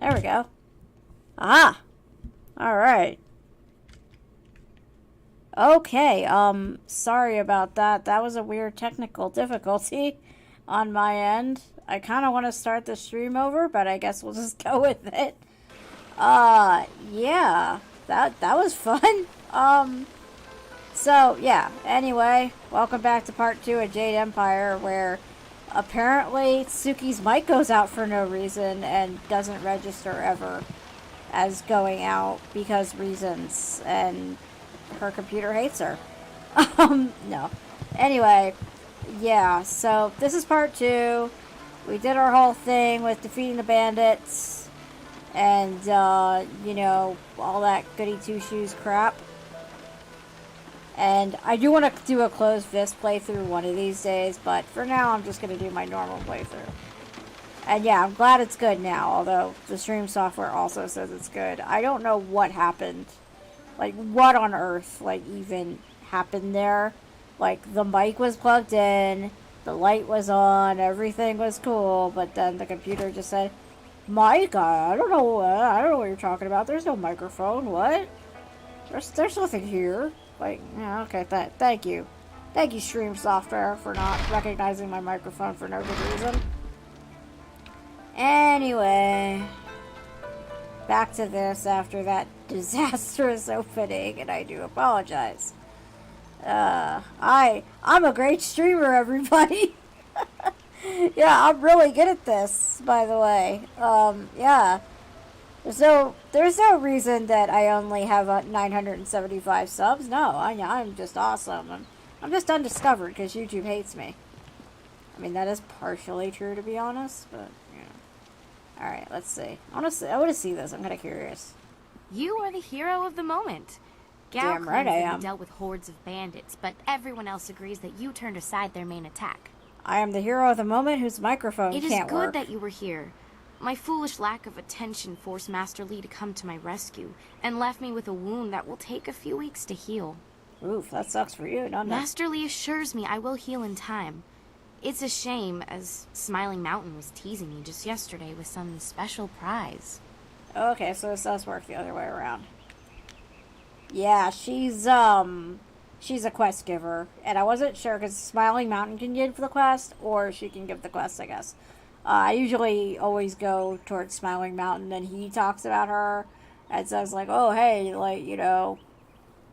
There we go. Ah! Alright. Okay, sorry about that. That was a weird technical difficulty on my end. I kind of want to start the stream over, but I guess we'll just go with it. Yeah. That was fun. So, yeah. Anyway, welcome back to part 2 of Jade Empire, where apparently Tsuki's mic goes out for no reason and doesn't register ever as going out because reasons, and her computer hates her. No. Anyway, yeah, so this is part 2. We did our whole thing with defeating the bandits and, you know, all that goody two-shoes crap. And I do want to do a closed fist playthrough one of these days, but for now I'm just going to do my normal playthrough. And yeah, I'm glad it's good now, although the stream software also says it's good. I don't know what happened. Like, what on earth, like, even happened there? Like, the mic was plugged in, the light was on, everything was cool, but then the computer just said, Mike, I don't know what you're talking about. There's no microphone. What? There's nothing here. Like, yeah, okay, thank you. Thank you, stream software, for not recognizing my microphone for no good reason. Anyway, back to this after that disastrous opening, and I do apologize. I'm a great streamer, everybody. Yeah, I'm really good at this, by the way. Yeah. There's no reason that I only have 975 subs. No, I'm just awesome. I'm just undiscovered because YouTube hates me. I mean, that is partially true, to be honest, but, you know. Alright, let's see. I want to see this. I'm kind of curious. You are the hero of the moment. Gal Damn right I am. dealt with hordes of bandits, but everyone else agrees that you turned aside their main attack. I am the hero of the moment whose microphone can't work. It is good that you were here. My foolish lack of attention forced Master Lee to come to my rescue, and left me with a wound that will take a few weeks to heal. Oof, that sucks for you, doesn't it? Master Lee assures me I will heal in time. It's a shame, as Smiling Mountain was teasing me just yesterday with some special prize. Okay, so this does work the other way around. Yeah, she's a quest giver, and I wasn't sure because Smiling Mountain can give the quest, or she can give the quest, I guess. I usually always go towards Smiling Mountain, and he talks about her, and says, like, oh, hey, like, you know,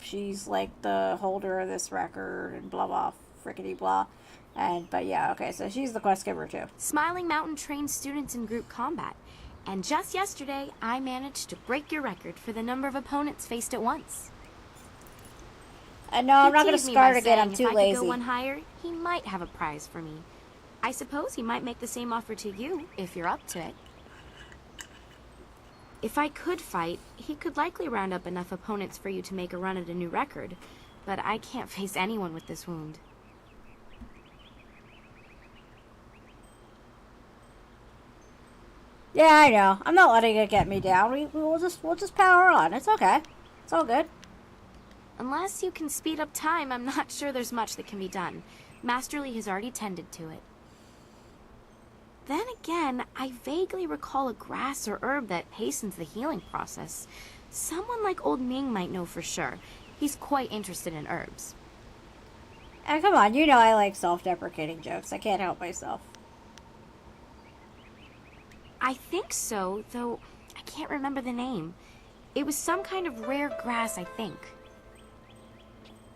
she's, like, the holder of this record, and blah, blah, frickety blah. But yeah, okay, so she's the quest giver, too. Smiling Mountain trains students in group combat, and just yesterday, I managed to break your record for the number of opponents faced at once. No, I'm not going to start again, I'm too lazy. If I could go one lazy. higher, he might have a prize for me. I suppose he might make the same offer to you, if you're up to it. If I could fight, he could likely round up enough opponents for you to make a run at a new record, but I can't face anyone with this wound. Yeah, I know. I'm not letting it get me down. We'll just power on. It's okay. It's all good. Unless you can speed up time, I'm not sure there's much that can be done. Master Lee has already tended to it. Then again, I vaguely recall a grass or herb that hastens the healing process. Someone like Old Ming might know for sure. He's quite interested in herbs. And come on, you know I like self-deprecating jokes. I can't help myself. I think so, though I can't remember the name. It was some kind of rare grass, I think.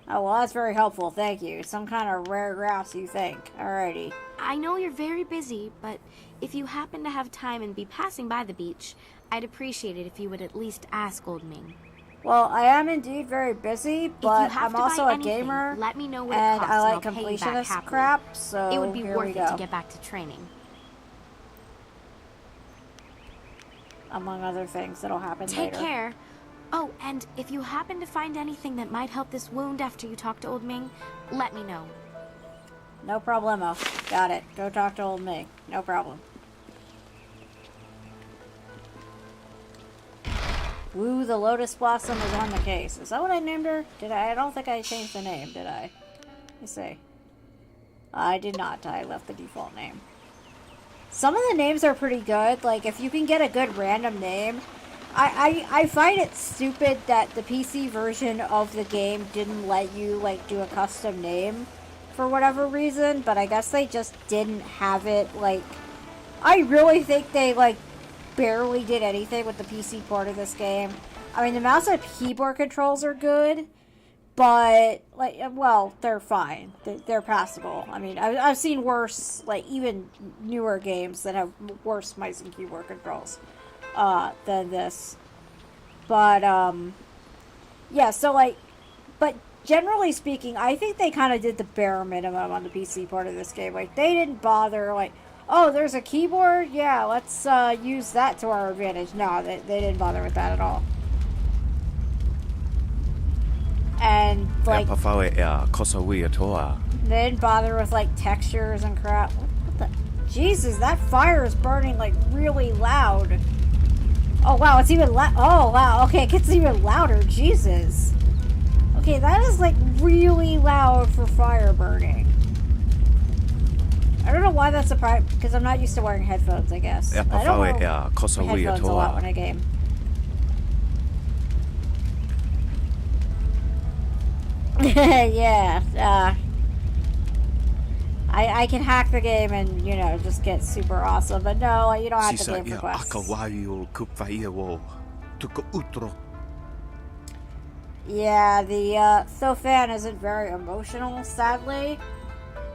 Oh, well, that's very helpful. Thank you. Some kind of rare grass, you think. Alrighty. I know you're very busy, but if you happen to have time and be passing by the beach, I'd appreciate it if you would at least ask Old Ming. Well, I am indeed very busy, but I'm also a gamer, let me know what and it costs, I like and I'll pay you back completionist happily. crap, so It would be here worth we it go. to get back to training. Among other things that'll happen Take later. care. Oh, and if you happen to find anything that might help this wound after you talk to Old Ming, let me know. No problemo. Got it. Go talk to Old Ming. No problem. Woo, the Lotus Blossom is on the case. Is that what I named her? Did I? I don't think I changed the name, did I? Let me see. I did not. I left the default name. Some of the names are pretty good. Like, if you can get a good random name, I find it stupid that the PC version of the game didn't let you, like, do a custom name for whatever reason, but I guess they just didn't have it, like, I really think they, like, barely did anything with the PC port of this game. I mean, the mouse and keyboard controls are good, but, like, well, they're fine. They're passable. I mean, I've seen worse, like, even newer games that have worse mice and keyboard controls than this. But, yeah, so, like, but generally speaking, I think they kind of did the bare minimum on the PC part of this game. Like, they didn't bother, like, oh, there's a keyboard? Yeah, let's use that to our advantage. No, they didn't bother with that at all. And, like, they didn't bother with, like, textures and crap. What the? Jesus, that fire is burning, like, really loud. Oh, wow, it's even loud. Oh, wow, okay, it gets even louder. Jesus. Okay, that is, like, really loud for fire burning. I don't know why that's a problem, because I'm not used to wearing headphones, I guess. I don't wear headphones a lot when I game. Yeah, I can hack the game and, you know, just get super awesome, but no, you don't have to game for quests. Yeah, the Thofan isn't very emotional, sadly.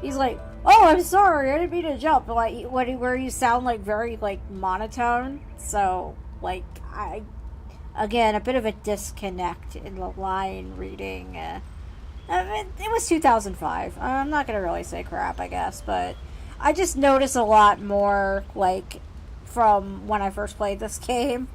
He's like, oh, I'm sorry, I didn't mean to jump. Like, where you sound, like, very, like, monotone. So, like, again, a bit of a disconnect in the line reading. It was 2005. I'm not going to really say crap, I guess, but I just noticed a lot more, like, from when I first played this game.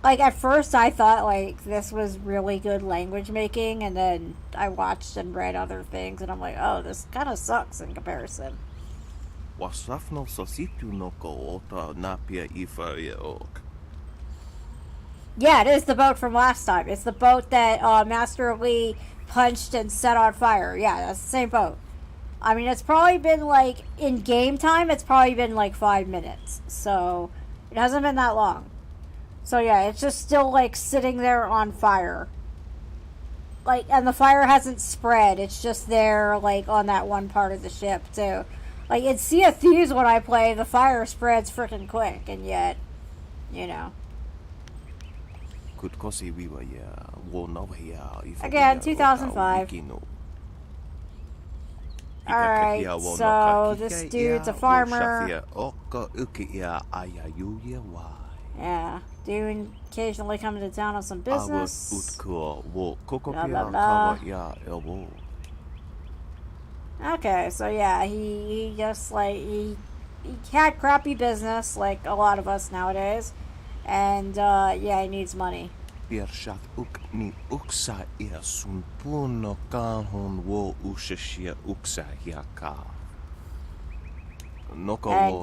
Like, at first I thought, like, this was really good language making, and then I watched and read other things, and I'm like, oh, this kind of sucks in comparison. Yeah, it is the boat from last time. It's the boat that Master Lee punched and set on fire. Yeah, that's the same boat. I mean, it's probably been, like, in game time, it's probably been, like, 5 minutes. So, it hasn't been that long. So, yeah, it's just still, like, sitting there on fire. Like, and the fire hasn't spread. It's just there, like, on that one part of the ship, too. Like, in Sea of Thieves, when I play, the fire spreads freaking quick, and yet, you know. Again, 2005. Alright, so this dude's a farmer. Yeah, dude occasionally coming to town on some business. Blah, blah, blah. Okay, so yeah, he just, like, he had crappy business, like a lot of us nowadays. And, yeah, he needs money. And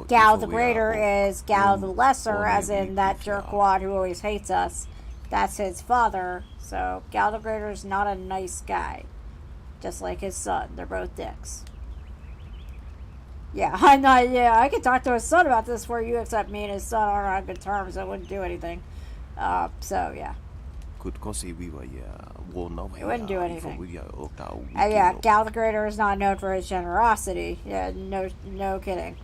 Gao the Greater is Gao the Lesser, as in that jerkwad who always hates us. That's his father. So Gao the Greater is not a nice guy. Just like his son. They're both dicks. Yeah, I could talk to his son about this where you accept me and his son aren't on good terms. I wouldn't do anything. So, yeah. It wouldn't do anything. And yeah, Gao the Greater is not known for his generosity. Yeah, no kidding.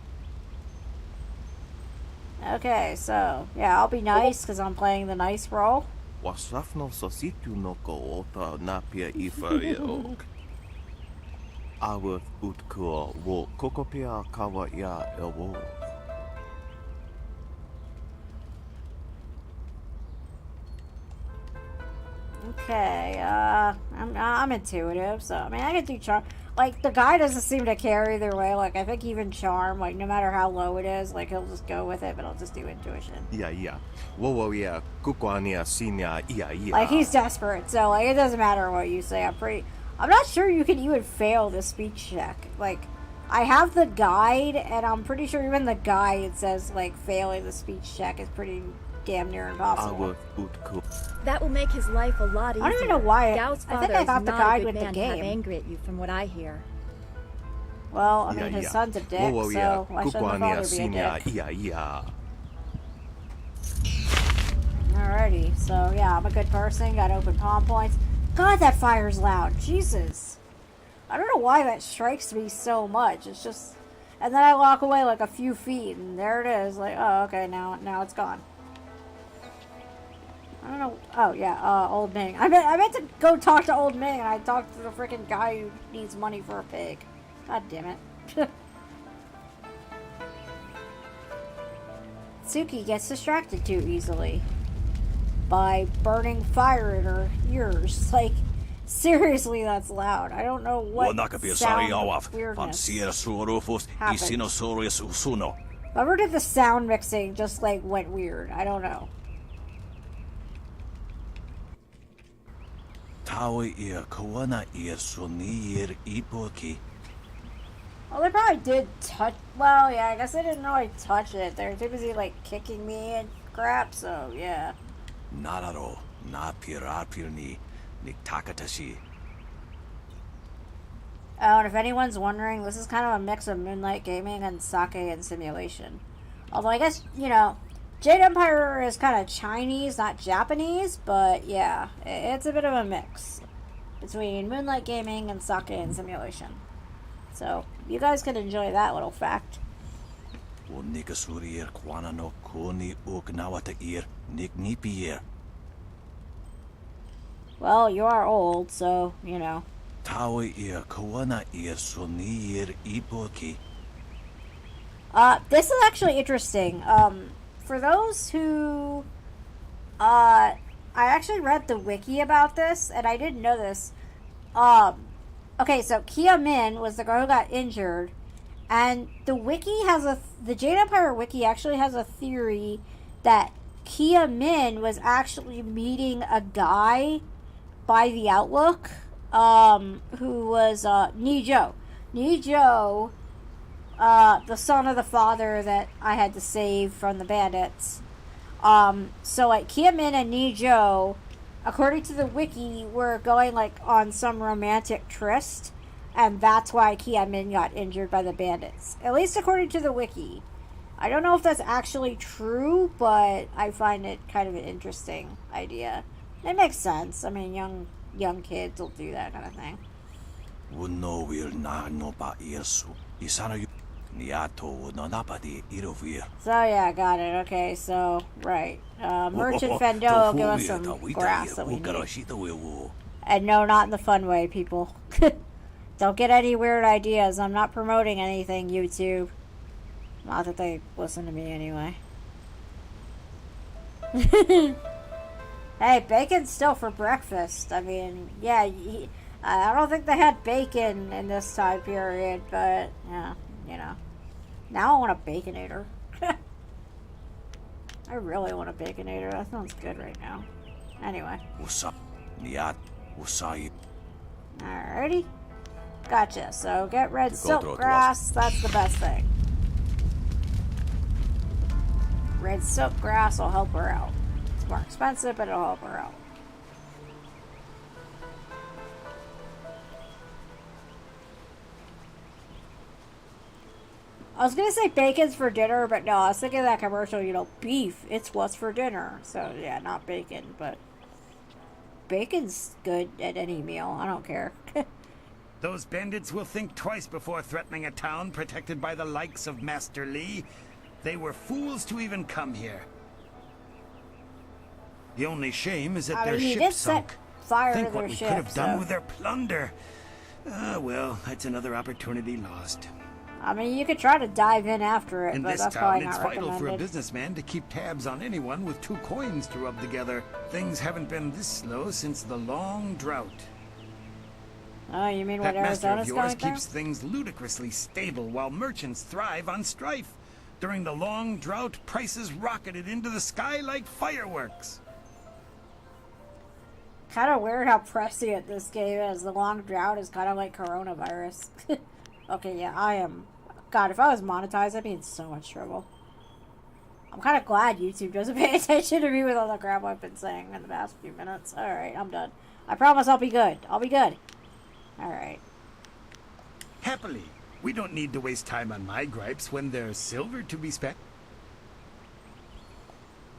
Okay, so, yeah, I'll be nice because I'm playing the nice role. Okay, I'm intuitive, so, I mean, I can do charm. Like, the guy doesn't seem to care either way. Like, I think even charm, like, no matter how low it is, like, he'll just go with it, but he'll just do intuition. Like, he's desperate, so, like, it doesn't matter what you say. I'm not sure you can even fail the speech check. Like, I have the guide, and I'm pretty sure even the guide, it says, like, failing the speech check is pretty damn near impossible. That will make his life a lot easier. I don't even know why. Gao's I think father I got is the not guide a with good the man to have game. angry at you, from what I hear. Well, I mean, his son's a dick, so why shouldn't the father be a dick? Alrighty, so yeah, I'm a good person, got open palm points. God, that fire's loud. Jesus. I don't know why that strikes me so much. It's just... And then I walk away like a few feet, and there it is. Like, oh, okay, now it's gone. I don't know. Oh, yeah, Old Ming. I meant to go talk to Old Ming, and I talked to the freaking guy who needs money for a pig. God damn it. Tsuki gets distracted too easily by burning fire in her ears. Like, seriously, that's loud. I don't know what sound weirdness happened. Whoever did the sound mixing just, like, went weird. I don't know. Oh, they probably did touch... Well, yeah, I guess they didn't really touch it. They're too busy, like, kicking me and crap, so, yeah. Oh, and if anyone's wondering, this is kind of a mix of Moonlight Gaming and Sake and Simulation. Although, I guess, you know, Jade Empire is kind of Chinese, not Japanese, but, yeah, it's a bit of a mix between Moonlight Gaming and Sake and Simulation. So, you guys can enjoy that little fact. Well, you are old, so, you know. This is actually interesting. For those who... I actually read the wiki about this, and I didn't know this. Okay, so Kia Min was the girl who got injured, and the wiki has the Jade Empire wiki actually has a theory that Kia Min was actually meeting a guy by the Outlook, who was, Nijo. Nijo, the son of the father that I had to save from the bandits. So, like, Kia Min and Nijo, according to the wiki, were going, like, on some romantic tryst, and that's why Kia Min got injured by the bandits. At least according to the wiki. I don't know if that's actually true, but I find it kind of an interesting idea. It makes sense. I mean, young kids will do that kind of thing. So yeah, got it. Okay, so right. Merchant Fendo will give us some grass that we need. And no, not in the fun way, people. Don't get any weird ideas. I'm not promoting anything, YouTube. Not that they listen to me anyway. Hey, bacon's still for breakfast. I mean, yeah, I don't think they had bacon in this time period, but, yeah, you know. Now I want a Baconator. I really want a Baconator. That sounds good right now. Anyway. Alrighty. Gotcha. So get red silk grass. That's the best thing. Red silk grass will help her out. It's more expensive, but it'll help her out. I was gonna say bacon's for dinner, but no, I was thinking of that commercial, you know, beef, it's what's for dinner. So, yeah, not bacon, but bacon's good at any meal. I don't care. Those bandits will think twice before threatening a town protected by the likes of Master Li. They were fools to even come here. The only shame is that their ship sunk. Fire Think to what their we ship, could have done with their plunder. Well, that's another opportunity lost. I mean, you could try to dive in after it, in but this that's town, probably it's not vital recommended. for a businessman to keep tabs on anyone with 2 coins to rub together. Things haven't been this slow since the long drought. Oh, you mean what That master Arizona's of yours going keeps through? things ludicrously stable while merchants thrive on strife. During the long drought, prices rocketed into the sky like fireworks. Kind of weird how prescient this game is. The long drought is kind of like coronavirus. Okay, yeah, I am... God, if I was monetized, I'd be in so much trouble. I'm kind of glad YouTube doesn't pay attention to me with all the crap I've been saying in the past few minutes. Alright, I'm done. I promise I'll be good. I'll be good. Alright. Happily, We don't need to waste time on my gripes when there's silver to be spent.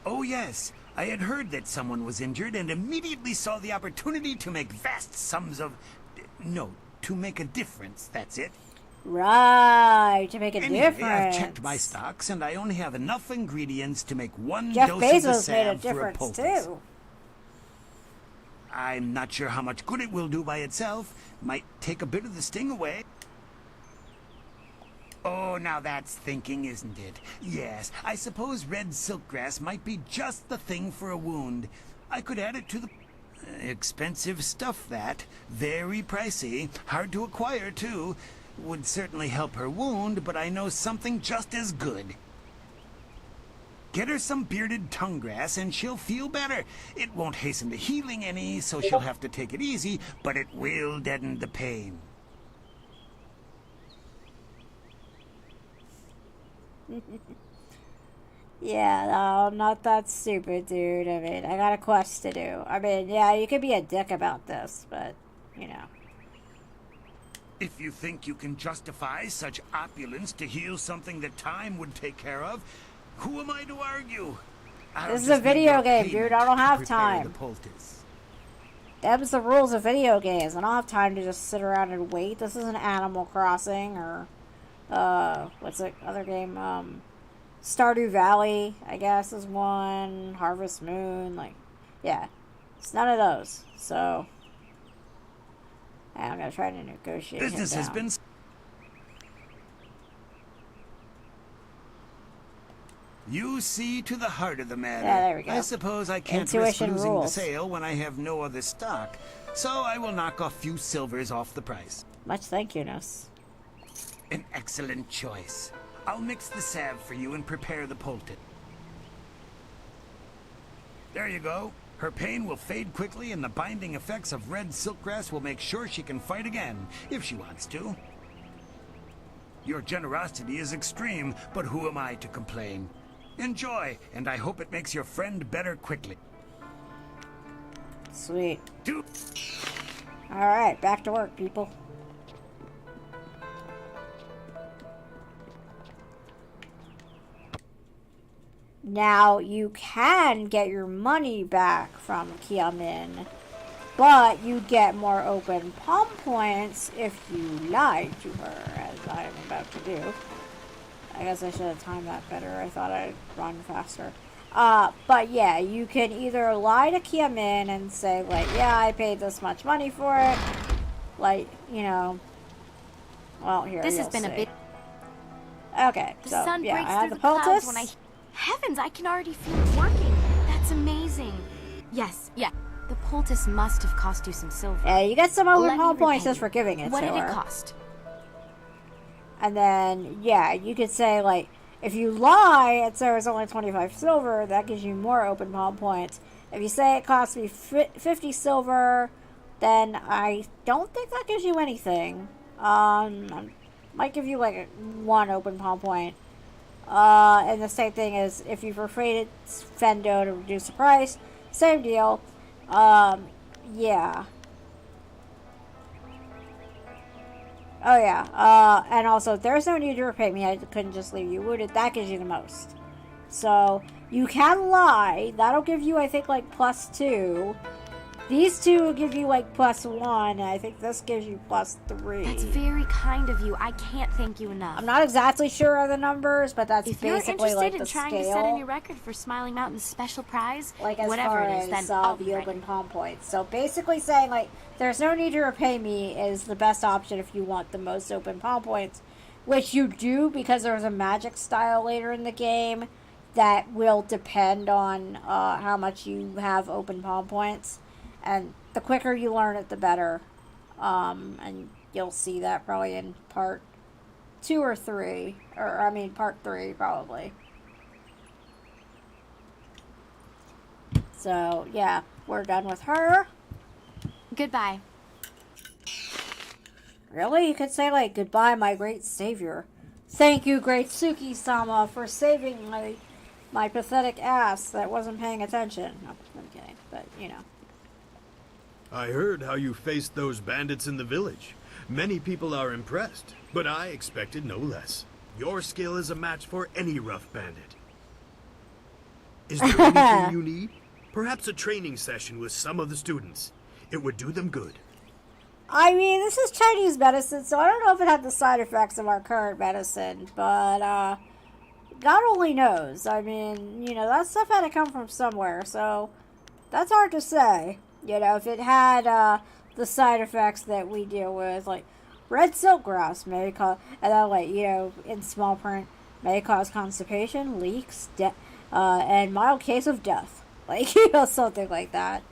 Oh yes, I had heard that someone was injured and immediately saw the opportunity to make vast sums of... No, to make a difference, that's it. Right, to make a Anyway, difference. I've checked my stocks and I only have enough ingredients to make one Jeff dose of the Bezos made a salve for a difference poultice. too. I'm not sure how much good it will do by itself. Might take a bit of the sting away. Oh, now that's thinking, isn't it? Yes, I suppose red silkgrass might be just the thing for a wound. I could add it to the... expensive stuff, that. Very pricey. Hard to acquire, too. Would certainly help her wound, but I know something just as good. Get her some bearded tongue grass and she'll feel better. It won't hasten the healing any, so she'll have to take it easy, but it will deaden the pain. Yeah, no, I'm not that stupid, dude. I mean, I got a quest to do. I mean, yeah, you could be a dick about this, but, you know. If you think you can justify such opulence to heal something that time would take care of, who am I to argue? This is a video game, dude. I don't have time. The poultice. Them's the rules of video games. I don't have time to just sit around and wait. This isn't Animal Crossing or, what's the other game? Stardew Valley, I guess, is one. Harvest Moon, like, yeah. It's none of those. So, I'm gonna try to negotiate Business him has down. been... You see to the heart of the matter. Yeah, there we go. I suppose I can't Intuition risk losing rules. the sale when I have no other stock, so I will knock a few silvers off the price. Much thank you-ness. An excellent choice. I'll mix the salve for you and prepare the poultice. There you go. Her pain will fade quickly and the binding effects of red silkgrass will make sure she can fight again, if she wants to. Your generosity is extreme, but who am I to complain? Enjoy, and I hope it makes your friend better quickly. Sweet. Alright, back to work, people. Now, you can get your money back from Kiamin, but you get more open palm points if you lie to her, as I'm about to do. I guess I should have timed that better. I thought I'd run faster. But yeah, you can either lie to Kiamin and say, like, yeah, I paid this much money for it. Like, you know. Well, here, This you'll has been a see. bit... Okay, The so, sun yeah, breaks I have through the clouds poultice. when I... Heavens, I can already feel it working. That's amazing. Yes, yeah. The poultice must have cost you some silver. Yeah, you get some open Let me palm points repay just you. for giving it What to did her. it cost? And then, yeah, you could say, like, if you lie and say it's only 25 silver, that gives you more open palm points. If you say it costs me 50 silver, then I don't think that gives you anything. Might give you, like, 1 open palm point. And the same thing is, if you persuaded Fendo to reduce the price, same deal. Yeah. Oh, yeah. And also, there's no need to repay me. I couldn't just leave you wounded. That gives you the most. So, you can lie. That'll give you, I think, like, +2. These two will give you, like, +1. And I think this gives you +3. That's very kind of you. I can't thank you enough. I'm not exactly sure of the numbers, but that's If you're basically, interested like, in the trying scale. to set a new record for Smiling Mountain's special prize, Like, as whatever far it is, then I'll be the ready. open palm points. So basically saying, like, there's no need to repay me is the best option if you want the most open palm points, which you do because there's a magic style later in the game that will depend on how much you have open palm points, and the quicker you learn it, the better. And you'll see that probably in part 2 or 3, or I mean part 3 probably. So, yeah, we're done with her. Goodbye. Really? You could say, like, goodbye, my great savior. Thank you, great Tsuki-sama, for saving my pathetic ass that wasn't paying attention. No, I'm kidding, but, you know. I heard how you faced those bandits in the village. Many people are impressed, but I expected no less. Your skill is a match for any rough bandit. Is there anything you need? Perhaps a training session with some of the students. It would do them good. I mean, this is Chinese medicine, so I don't know if it had the side effects of our current medicine, but, God only knows. I mean, you know, that stuff had to come from somewhere, so that's hard to say. You know, if it had, the side effects that we deal with, like, red silkgrass may cause, and then, like, you know, in small print, may cause constipation, leaks, and mild case of death. Like, you know, something like that.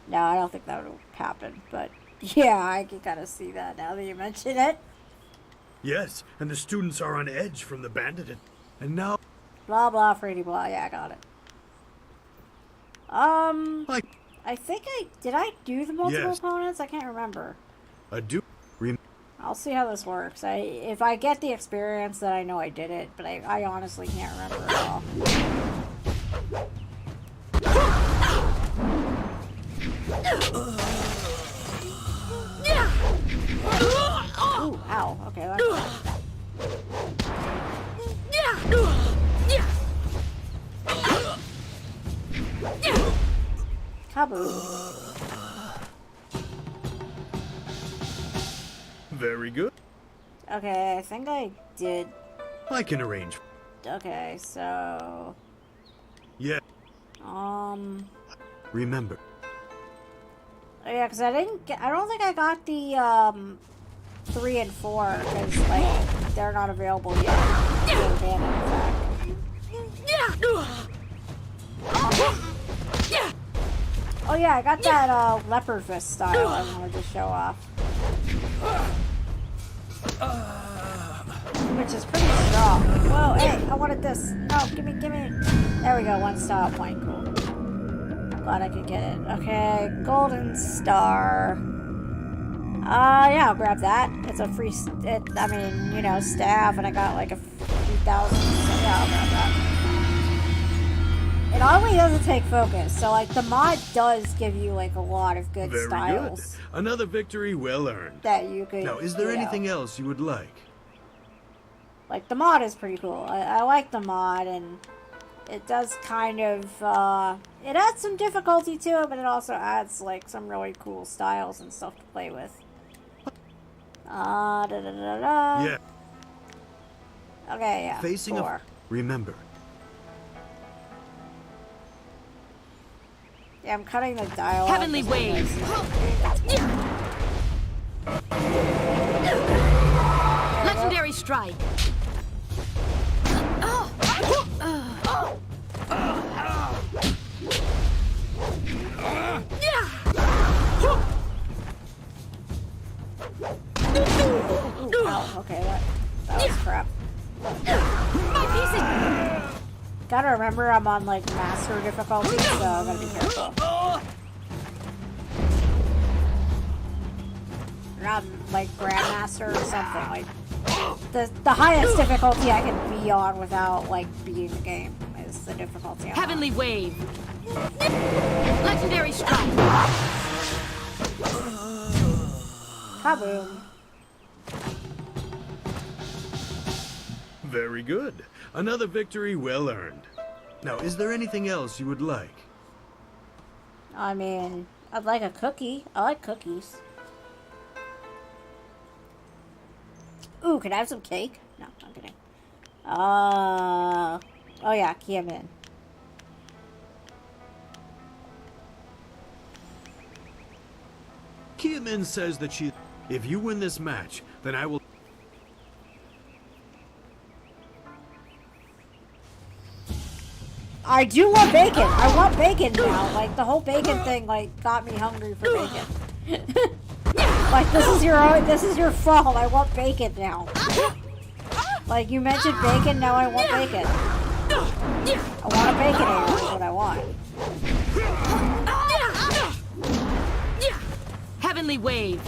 No, I don't think that would happen, but... yeah, I can kind of see that now that you mention it. Yes, and the students are on edge from the bandit. And now... blah, blah, pretty blah. Yeah, I got it. I think did I do the multiple opponents? I can't remember. I'll see how this works. If I get the experience, then I know I did it, but I honestly can't remember at all. Ooh, ow. Okay, that's Kaboom. Very good. Okay, I think I did. I can arrange. Okay, so... yeah. Remember. Yeah, because I don't think I got the, 3 and 4, because, like, they're not available yet. They're banned, in fact. Oh yeah, I got that, leopard fist style I wanted to show off. Which is pretty strong. Whoa, hey, I wanted this. No, gimme. There we go, 1 style point, cool. Glad I could get it. Okay, golden star. Yeah, I'll grab that. It's a free, I mean, you know, staff, and I got like a few thousand, so yeah, I'll grab that. It oddly doesn't take focus, so like the mod does give you like a lot of good Very styles. Good. Another victory well earned. That you could. Now, is there anything else you would like? Like the mod is pretty cool. I like the mod, and it does kind of, it adds some difficulty to it, but it also adds, like, some really cool styles and stuff to play with. Yeah. Okay, yeah. Facing 4. Remember. Yeah, I'm cutting the dialogue. Heavenly Wave. Legendary Strike. Oh, okay, that was crap. My pieces. Gotta remember I'm on, like, master difficulty, so I gotta be careful. Not, like, grandmaster or something, like, the highest difficulty I can be on without, like, beating the game is the difficulty I'm Heavenly Wave. Legendary Strike. Kaboom. Very good. Another victory well earned. Now, is there anything else you would like? I mean, I'd like a cookie. I like cookies. Ooh, can I have some cake? No, I'm kidding. Oh yeah, key him in. Kiamin says that if you win this match, then I will... I do want bacon. I want bacon now. Like, the whole bacon thing, like, got me hungry for bacon. Like, this is your fault. I want bacon now. Like, you mentioned bacon, now I want bacon. I want a baconator is what I want. Heavenly Wave.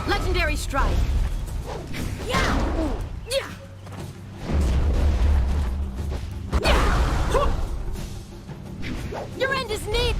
Legendary Strike. Your end is near.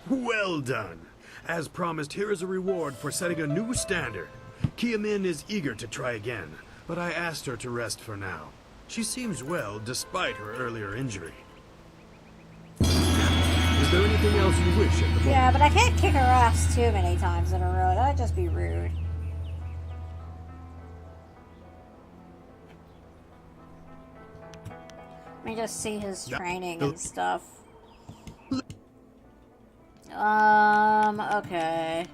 Well done. As promised, here is a reward for setting a new standard. Kiamin is eager to try again, but I asked her to rest for now. She seems well despite her earlier injury. Is there anything else you wish at the moment? Yeah, but I can't kick her ass too many times in a row. That'd just be rude. Let me just see his training and stuff. Okay.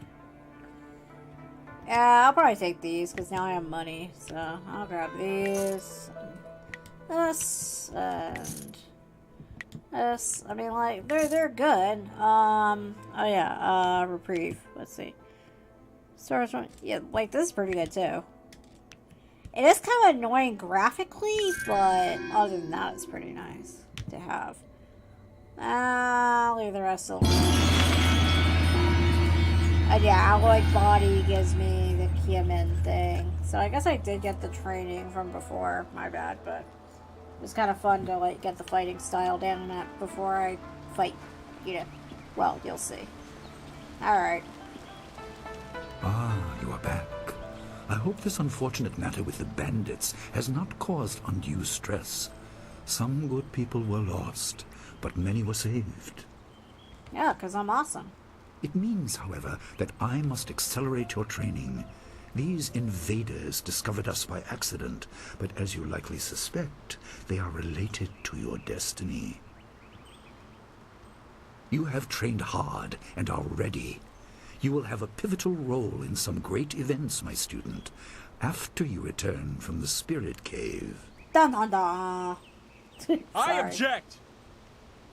Yeah, I'll probably take these because now I have money. So I'll grab these. This and this. I mean, like they're good. Oh yeah. Reprieve. Let's see. Stars one. Yeah, like this is pretty good too. It is kind of annoying graphically, but other than that, it's pretty nice to have. I'll leave the rest alone. And yeah, Alloyed Body gives me the Kiamin thing. So I guess I did get the training from before. My bad, but it was kind of fun to like get the fighting style down that before I fight. You know, well, you'll see. All right. Ah, you are back. I hope this unfortunate matter with the bandits has not caused undue stress. Some good people were lost, but many were saved. Yeah, because I'm awesome. It means, however, that I must accelerate your training. These invaders discovered us by accident, but as you likely suspect, they are related to your destiny. You have trained hard and are ready. You will have a pivotal role in some great events, my student, after you return from the Spirit Cave. Dun dun dun. I object!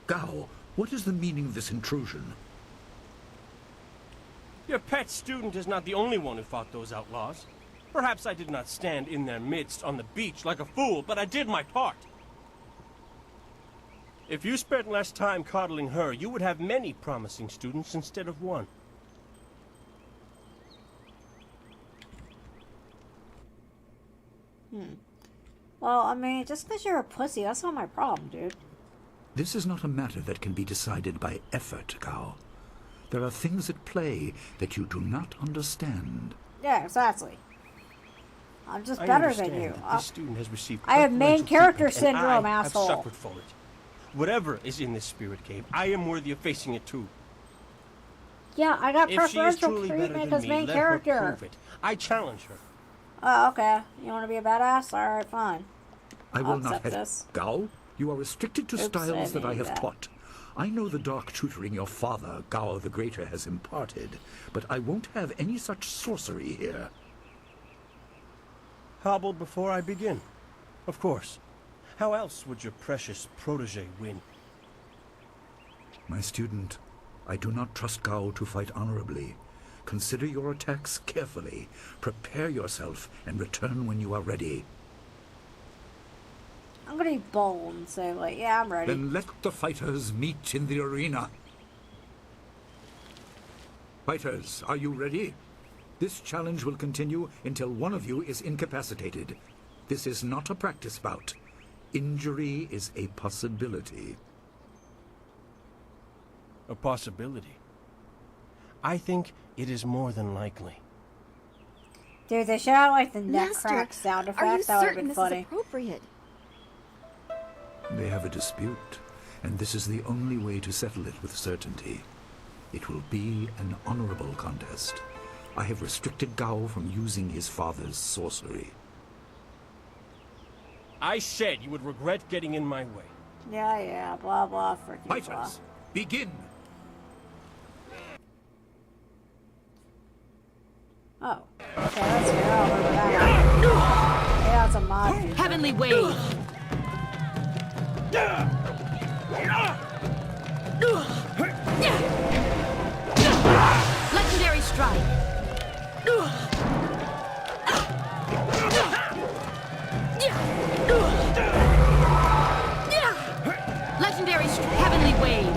Gao, what is the meaning of this intrusion? Your pet student is not the only one who fought those outlaws. Perhaps I did not stand in their midst on the beach like a fool, but I did my part. If you spent less time coddling her, you would have many promising students instead of one. Well, I mean, just because you're a pussy, that's not my problem, dude. This is not a matter that can be decided by effort, Gao. There are things at play that you do not understand. Yeah, exactly. I'm just I better understand than you. that this student has received I have main preferential character treatment, and syndrome, I asshole. have suffered for it. Whatever is in this spirit cave, I am worthy of facing it too. Yeah, I got If she is preferential truly better treatment than as me, main let character. her prove it. I challenge her. Oh, okay. You want to be a badass? Alright, fine. I will I'll not accept have this. Gao, you are restricted to Oops, styles I that I made have that. taught. I know the dark tutoring your father, Gao the Greater, has imparted, but I won't have any such sorcery here. Hobble before I begin. Of course. How else would your precious protege win? My student, I do not trust Gao to fight honorably. Consider your attacks carefully. Prepare yourself and return when you are ready. I'm gonna be bold and say, like, yeah, I'm ready. Then let the fighters meet in the arena. Fighters, are you ready? This challenge will continue until one of you is incapacitated. This is not a practice bout. Injury is a possibility. A possibility. I think it is more than likely. Dude, they should have, like, the neck Master, crack sound are you effect. That would have certain been this funny. is appropriate? They have a dispute, and this is the only way to settle it with certainty. It will be an honorable contest. I have restricted Gao from using his father's sorcery. I said you would regret getting in my way. Yeah, blah, blah, freaking blah. Fighters, begin! Oh, okay, that's fair. I'll remember that. Yeah, it's a mod. Heavenly Wave! Legendary Strike! Legendary Heavenly Wave!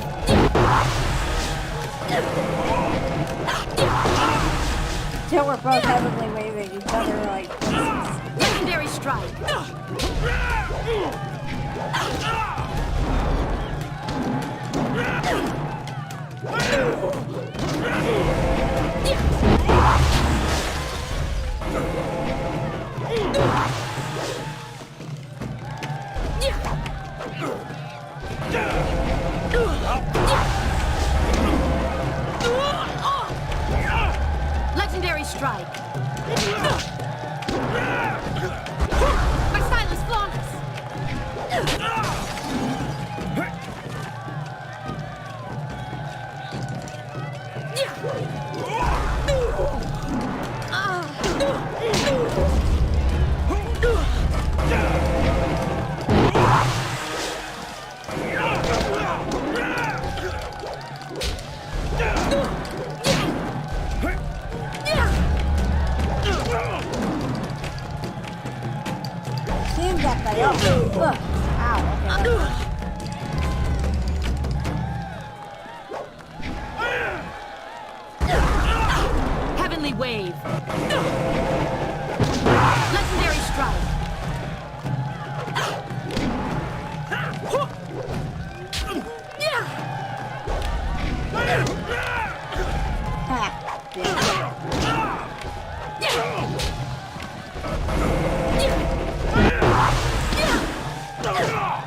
Till we're both heavenly waving each other like Legendary Strike! Legendary strike. My style is flawless. Team that guy up. Ugh. Ow, okay. Heavenly wave. Legendary strike. Ha,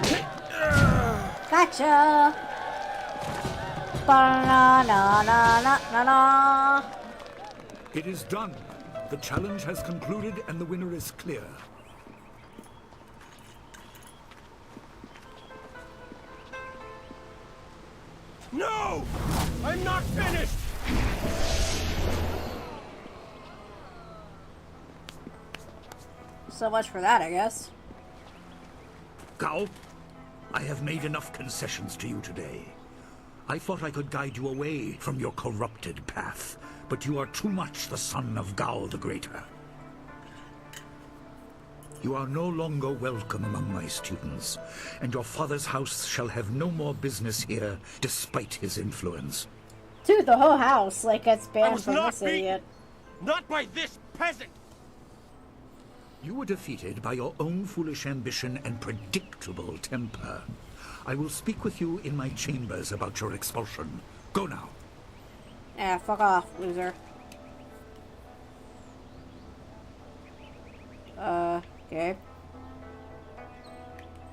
bitch. Gotcha. Ba-na-na-na-na-na-na. It is done. The challenge has concluded and the winner is clear. No! I'm not finished! So much for that, I guess. Gao, I have made enough concessions to you today. I thought I could guide you away from your corrupted path, but you are too much the son of Gao the Greater. You are no longer welcome among my students, and your father's house shall have no more business here, despite his influence. Dude, the whole house, like, gets I banned was from not this beaten! idiot. Not by this peasant! You were defeated by your own foolish ambition and predictable temper. I will speak with you in my chambers about your expulsion. Go now. Yeah, fuck off, loser. Okay.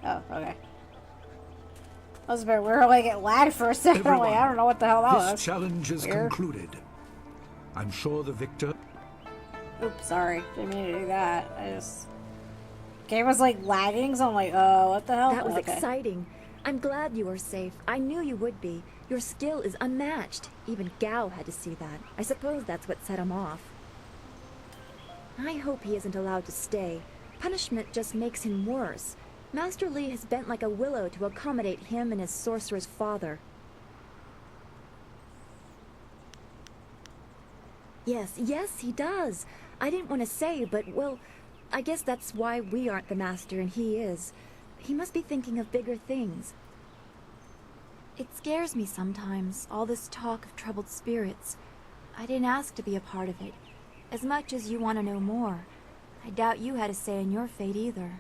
Oh, okay. That was a bit weird, like, it lagged for a second, like, I don't know what the hell that was. This challenge is Weird. concluded. I'm sure the victor... Oops, sorry. Didn't mean to do that. I just... Game was, like, lagging, so I'm like, oh, what the hell? That was Okay. exciting. I'm glad you were safe. I knew you would be. Your skill is unmatched. Even Gao had to see that. I suppose that's what set him off. I hope he isn't allowed to stay. Punishment just makes him worse. Master Li has bent like a willow to accommodate him and his sorcerer's father. Yes, he does. I didn't want to say, but, well, I guess that's why we aren't the master and he is. He must be thinking of bigger things. It scares me sometimes, all this talk of troubled spirits. I didn't ask to be a part of it. As much as you want to know more, I doubt you had a say in your fate either.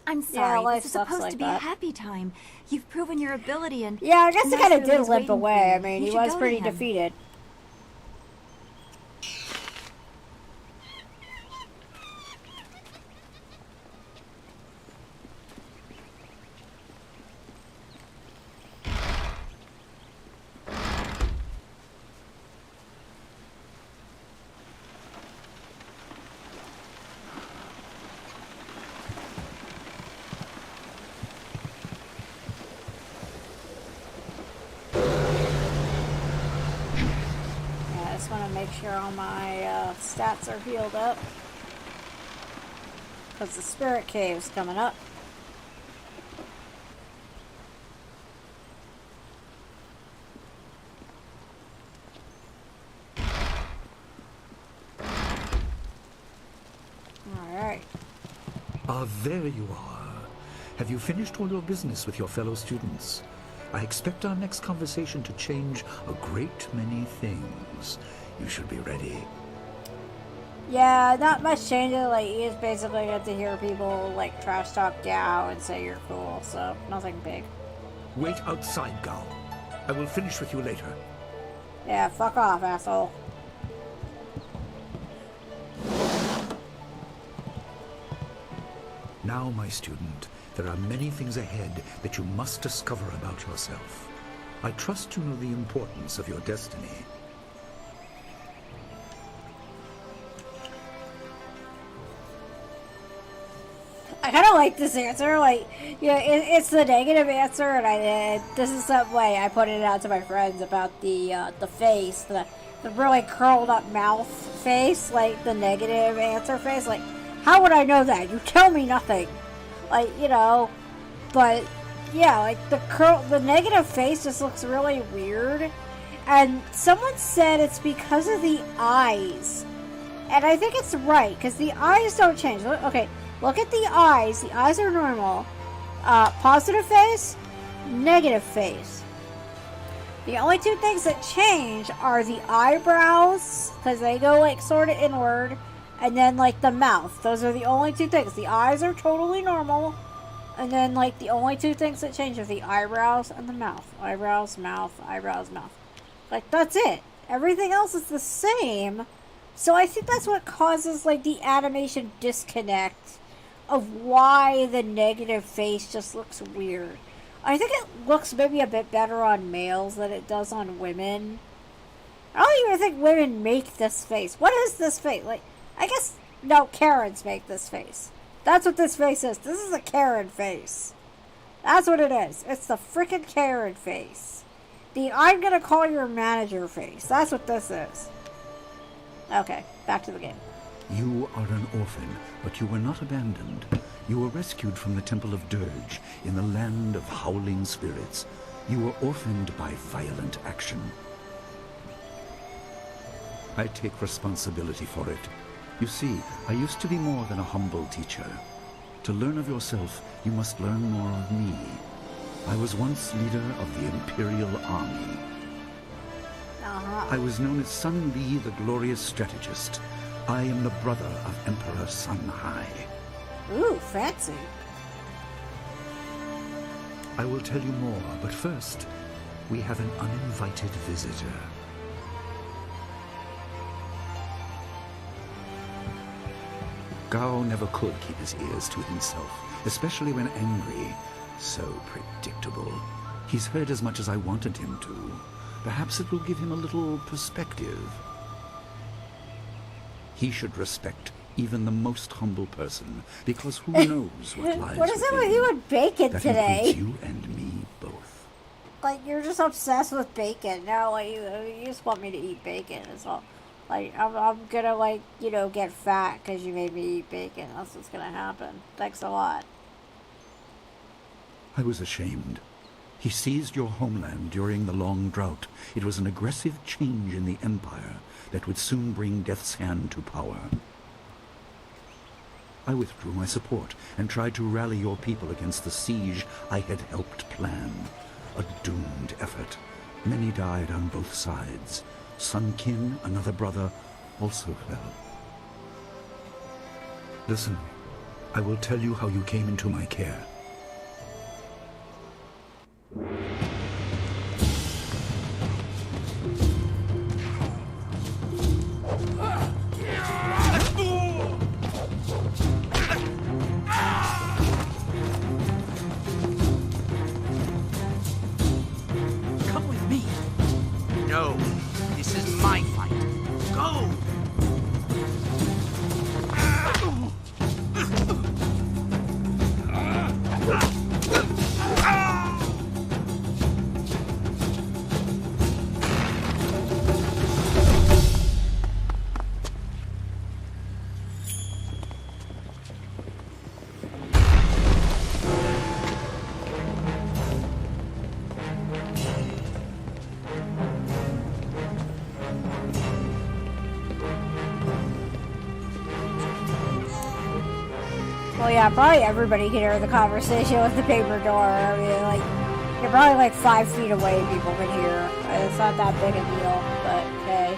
I'm sorry. life This is sucks supposed like to be that. a happy time. You've proven your ability and Yeah, I guess it kind of Master did Li's limp waiting away. for you. I mean, You he should was go to pretty him. defeated. I just want to make sure all my stats are healed up. Because the spirit cave's coming up. Alright. Ah, there you are. Have you finished all your business with your fellow students? I expect our next conversation to change a great many things. You should be ready. Yeah, not much changes. Like, you just basically get to hear people, like, trash talk Gao and say you're cool. So, nothing big. Wait outside, Gao. I will finish with you later. Yeah, fuck off, asshole. Now, my student, there are many things ahead that you must discover about yourself. I trust you know the importance of your destiny. I kind of like this answer. Like, yeah, it's the negative answer, and this is some way I put it out to my friends about the face, the really curled up mouth face, like the negative answer face. Like, how would I know that? You tell me nothing. Like, you know, but yeah, like the negative face just looks really weird. And someone said it's because of the eyes, and I think it's right because the eyes don't change. Okay. Look at the eyes. The eyes are normal. Positive face, negative face. The only two things that change are the eyebrows, because they go like sort of inward, and then like the mouth. Those are the only two things. The eyes are totally normal, and then like the only two things that change are the eyebrows and the mouth. Eyebrows, mouth, eyebrows, mouth. Like, that's it. Everything else is the same. So I think that's what causes like the animation disconnect of why the negative face just looks weird. I think it looks maybe a bit better on males than it does on women. I don't even think women make this face. What is this face? Like, I guess, no, Karens make this face. That's what this face is. This is a Karen face. That's what it is. It's the frickin' Karen face. The I'm gonna call your manager face. That's what this is. Okay, back to the game. You are an orphan, but you were not abandoned. You were rescued from the Temple of Dirge in the land of howling spirits. You were orphaned by violent action. I take responsibility for it. You see, I used to be more than a humble teacher. To learn of yourself, you must learn more of me. I was once leader of the Imperial Army. I was known as Sun Li, the glorious strategist. I am the brother of Emperor Sun Hai. Ooh, fancy. I will tell you more, but first, we have an uninvited visitor. Gao never could keep his ears to himself, especially when angry. So predictable. He's heard as much as I wanted him to. Perhaps it will give him a little perspective. He should respect even the most humble person, because who knows what lies What is it with within. you and bacon That today? includes you and me both. Like, you're just obsessed with bacon. No, like, you just want me to eat bacon. It's all. Like, I'm gonna, like, you know, get fat because you made me eat bacon. That's what's gonna happen. Thanks a lot. I was ashamed. He seized your homeland during the long drought. It was an aggressive change in the Empire that would soon bring Death's Hand to power. I withdrew my support and tried to rally your people against the siege I had helped plan. A doomed effort. Many died on both sides. Sun Qin, another brother, also fell. Listen, I will tell you how you came into my care. Come with me. No, this is my fight. Go! Well, yeah, probably everybody can hear the conversation with the paper door. I mean, like, you're probably like 5 feet away, people can hear. It's not that big a deal, but okay.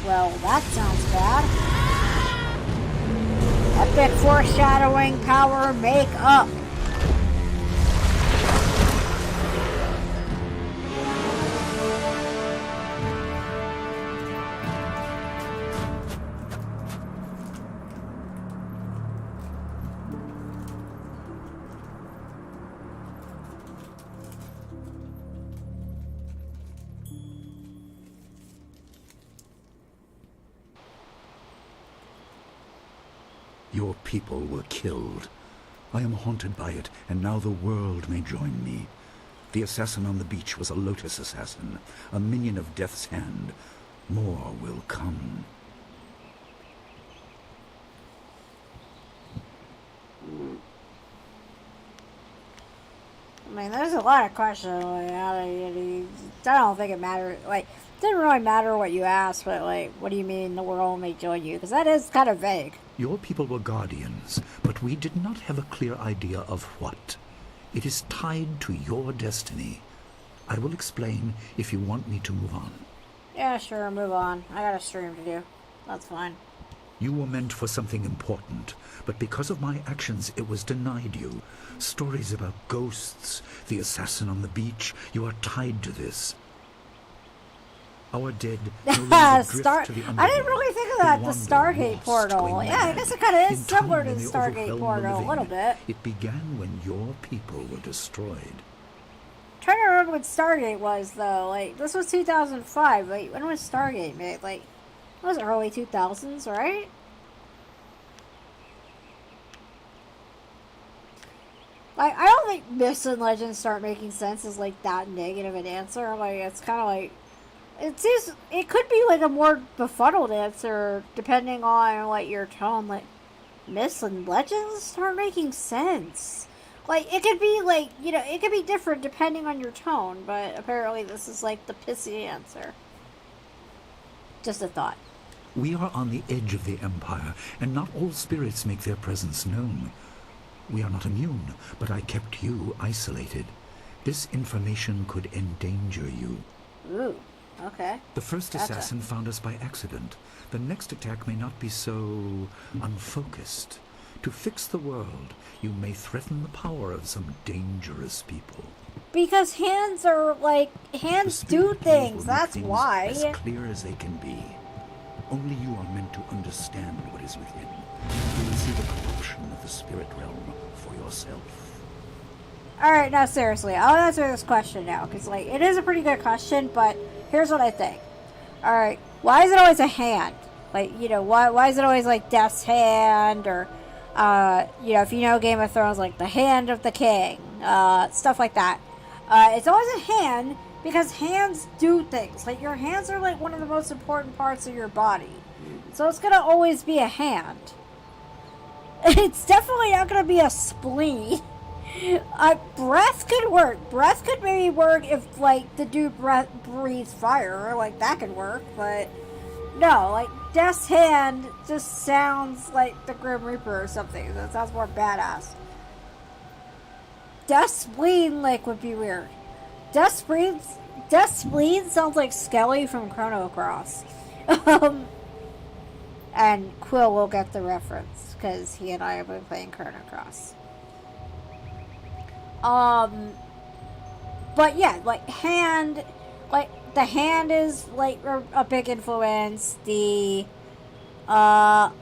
Well, that sounds bad. Epic foreshadowing power make up. Your people were killed. I am haunted by it, and now the world may join me. The assassin on the beach was a Lotus assassin, a minion of Death's Hand. More will come. I mean, there's a lot of questions. Like, I don't think it matters. Like, it didn't really matter what you asked, but, like, what do you mean the world may join you? Because that is kind of vague. Your people were guardians, but we did not have a clear idea of what. It is tied to your destiny. I will explain if you want me to move on. Yeah, sure, move on. I got a stream to do. That's fine. You were meant for something important, but because of my actions it was denied you. Stories about ghosts, the assassin on the beach, you are tied to this. Our dead no longer drift to the underworld. I didn't really think of that, the Stargate portal. Yeah, I guess it kind of is similar to the Stargate portal, a little bit. It began when your people were destroyed. I'm trying to remember what Stargate was, though. Like, this was 2005. Like, when was Stargate made? Like, it was early 2000s, right? Like, I don't think myths and legends start making sense as, like, that negative an answer. Like, it's kind of like... It could be, like, a more befuddled answer, depending on, like, your tone. Like, myths and legends start making sense. Like, it could be, like, you know, it could be different depending on your tone, but apparently this is, like, the pissy answer. Just a thought. We are on the edge of the Empire, and not all spirits make their presence known. We are not immune, but I kept you isolated. This information could endanger you. Ooh. Okay. The first assassin found us by accident. The next attack may not be so unfocused. To fix the world, you may threaten the power of some dangerous people. Because hands are, like, hands do things, that's why. As clear as they can be. Only you are meant to understand what is within. You will see the corruption of the spirit realm for yourself. Alright, now seriously, I'll answer this question now, because, like, it is a pretty good question, but here's what I think. Alright, why is it always a hand? Like, you know, why is it always, like, Death's Hand, or, you know, if you know Game of Thrones, like, the Hand of the King, stuff like that. It's always a hand, because hands do things. Like, your hands are, like, one of the most important parts of your body. So it's gonna always be a hand. It's definitely not gonna be a spleen. Breath could work. Breath could maybe work if, like, the dude breathes fire. Like, that could work, but... No, like, Death's Hand just sounds like the Grim Reaper or something. That sounds more badass. Death's Spleen, like, would be weird. Death's Spleen sounds like Skelly from Chrono Cross. And Quill will get the reference, because he and I have been playing Chrono Cross. But yeah, like, hand, like, the hand is, like, a big influence. The, oh,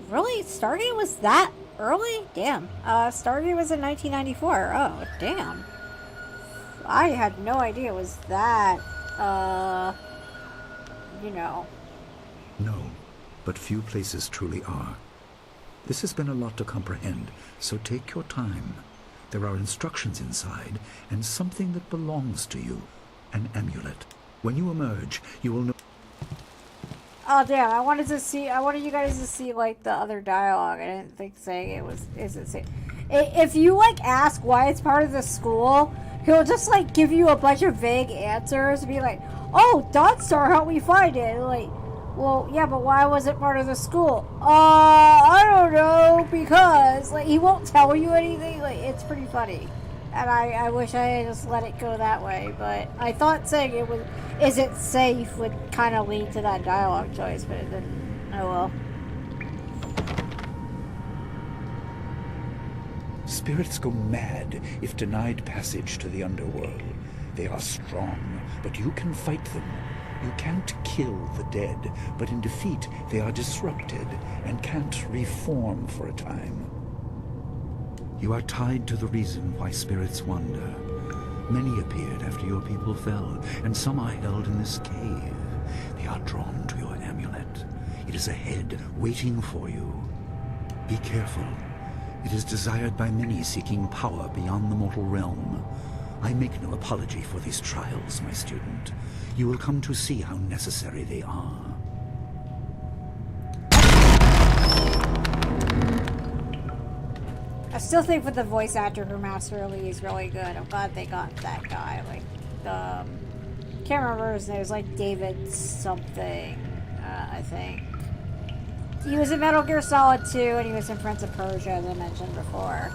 really? Stargate was that early? Damn. Stargate was in 1994. Oh, damn. I had no idea it was that, you know. No, but few places truly are. This has been a lot to comprehend, so take your time. There are instructions inside, and something that belongs to you. An amulet. When you emerge, you will know... Oh, damn, I wanted you guys to see, like, the other dialogue. I didn't think saying it was... If you, like, ask why it's part of the school, he'll just, like, give you a bunch of vague answers and be like, oh, Dawnstar helped me find it. And, like, well, yeah, but why was it part of the school? I don't know, because, like, he won't tell you anything. Like, it's pretty funny. And I wish I had just let it go that way, but I thought saying it was, is it safe, would kind of lead to that dialogue choice, but it didn't. Oh well. Spirits go mad if denied passage to the underworld. They are strong, but you can fight them. You can't kill the dead, but in defeat they are disrupted and can't reform for a time. You are tied to the reason why spirits wander. Many appeared after your people fell, and some are held in this cave. They are drawn to your amulet. It is ahead, waiting for you. Be careful. It is desired by many seeking power beyond the mortal realm. I make no apology for these trials, my student. You will come to see how necessary they are. I still think with the voice actor for Master Lee is really good. I'm glad they got that guy. Like, can't remember his name. It was like David something, I think. He was in Metal Gear Solid 2, and he was in Prince of Persia, as I mentioned before.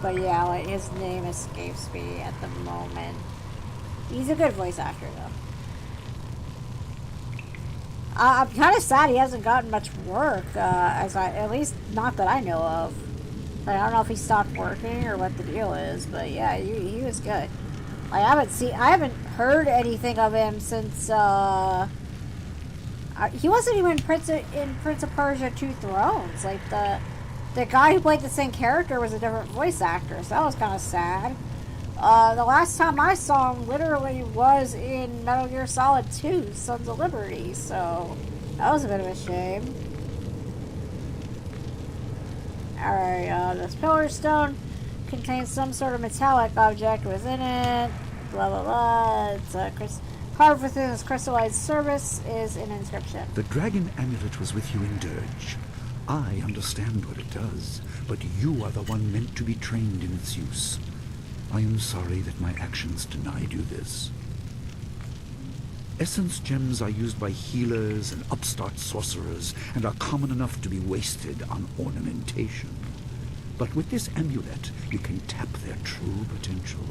But yeah, like, his name escapes me at the moment. He's a good voice actor, though. I'm kind of sad he hasn't gotten much work, at least not that I know of. Like, I don't know if he stopped working or what the deal is, but yeah, he was good. Like, I haven't heard anything of him since, he wasn't even in Prince of Persia 2 Thrones. Like, the guy who played the same character was a different voice actor, so that was kind of sad. The last time I saw him literally was in Metal Gear Solid 2, Sons of Liberty, so that was a bit of a shame. Alright, this pillar stone contains some sort of metallic object within it, blah blah blah. It's carved within this crystallized surface is an inscription. The dragon amulet was with you in Dirge. I understand what it does, but you are the one meant to be trained in its use. I am sorry that my actions denied you this. Essence gems are used by healers and upstart sorcerers and are common enough to be wasted on ornamentation. But with this amulet, you can tap their true potential.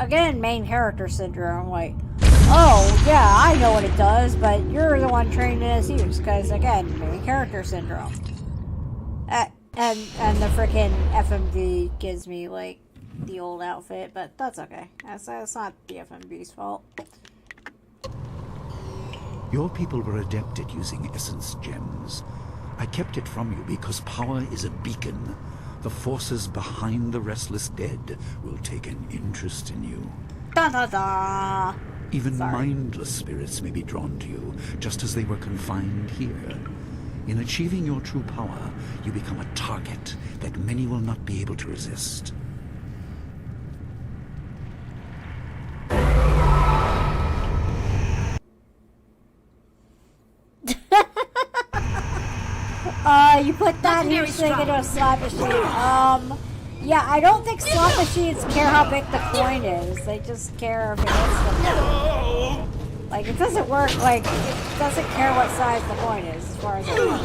Again, main character syndrome, like, oh, yeah, I know what it does, but you're the one trained in its use, because, again, main character syndrome. And the frickin' FMV gives me, like, the old outfit, but that's okay. That's not the FMV's fault. Your people were adept at using essence gems. I kept it from you because power is a beacon. The forces behind the restless dead will take an interest in you. Da da da! Even Sorry. mindless spirits may be drawn to you, just as they were confined here. In achieving your true power, you become a target that many will not be able to resist. You put that here so you into a slot machine. Yeah, I don't think slot machines care how big the coin is. They just care if it hits them. Like, it doesn't work, like, it doesn't care what size the coin is, as far as I know.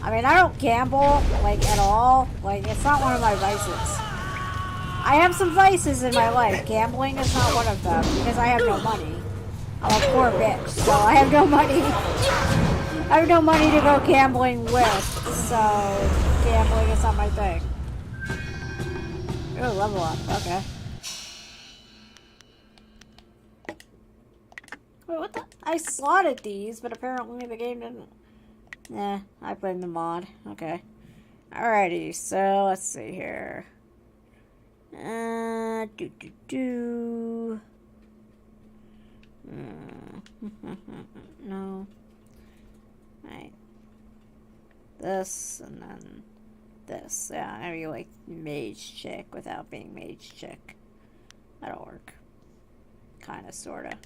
I mean, I don't gamble, like, at all. Like, it's not one of my vices. I have some vices in my life. Gambling is not one of them, because I have no money. I'm a poor bitch, so I have no money. I have no money to go gambling with, so gambling is not my thing. Ooh, level up, okay. Wait, what the? I slotted these, but apparently the game didn't. Nah, I blame the mod. Okay. Alrighty, so let's see here. No. Right. This, and then this. Yeah, maybe like mage chick without being mage chick. That'll work. Kinda, sorta.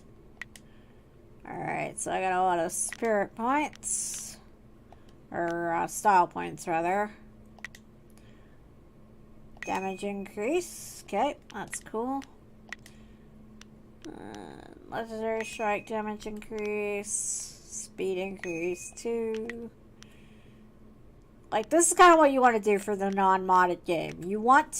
Alright, so I got a lot of spirit points. Or, style points, rather. Damage increase. Okay, that's cool. Legendary strike damage increase. Speed increase, 2. Like, this is kind of what you want to do for the non-modded game. What you want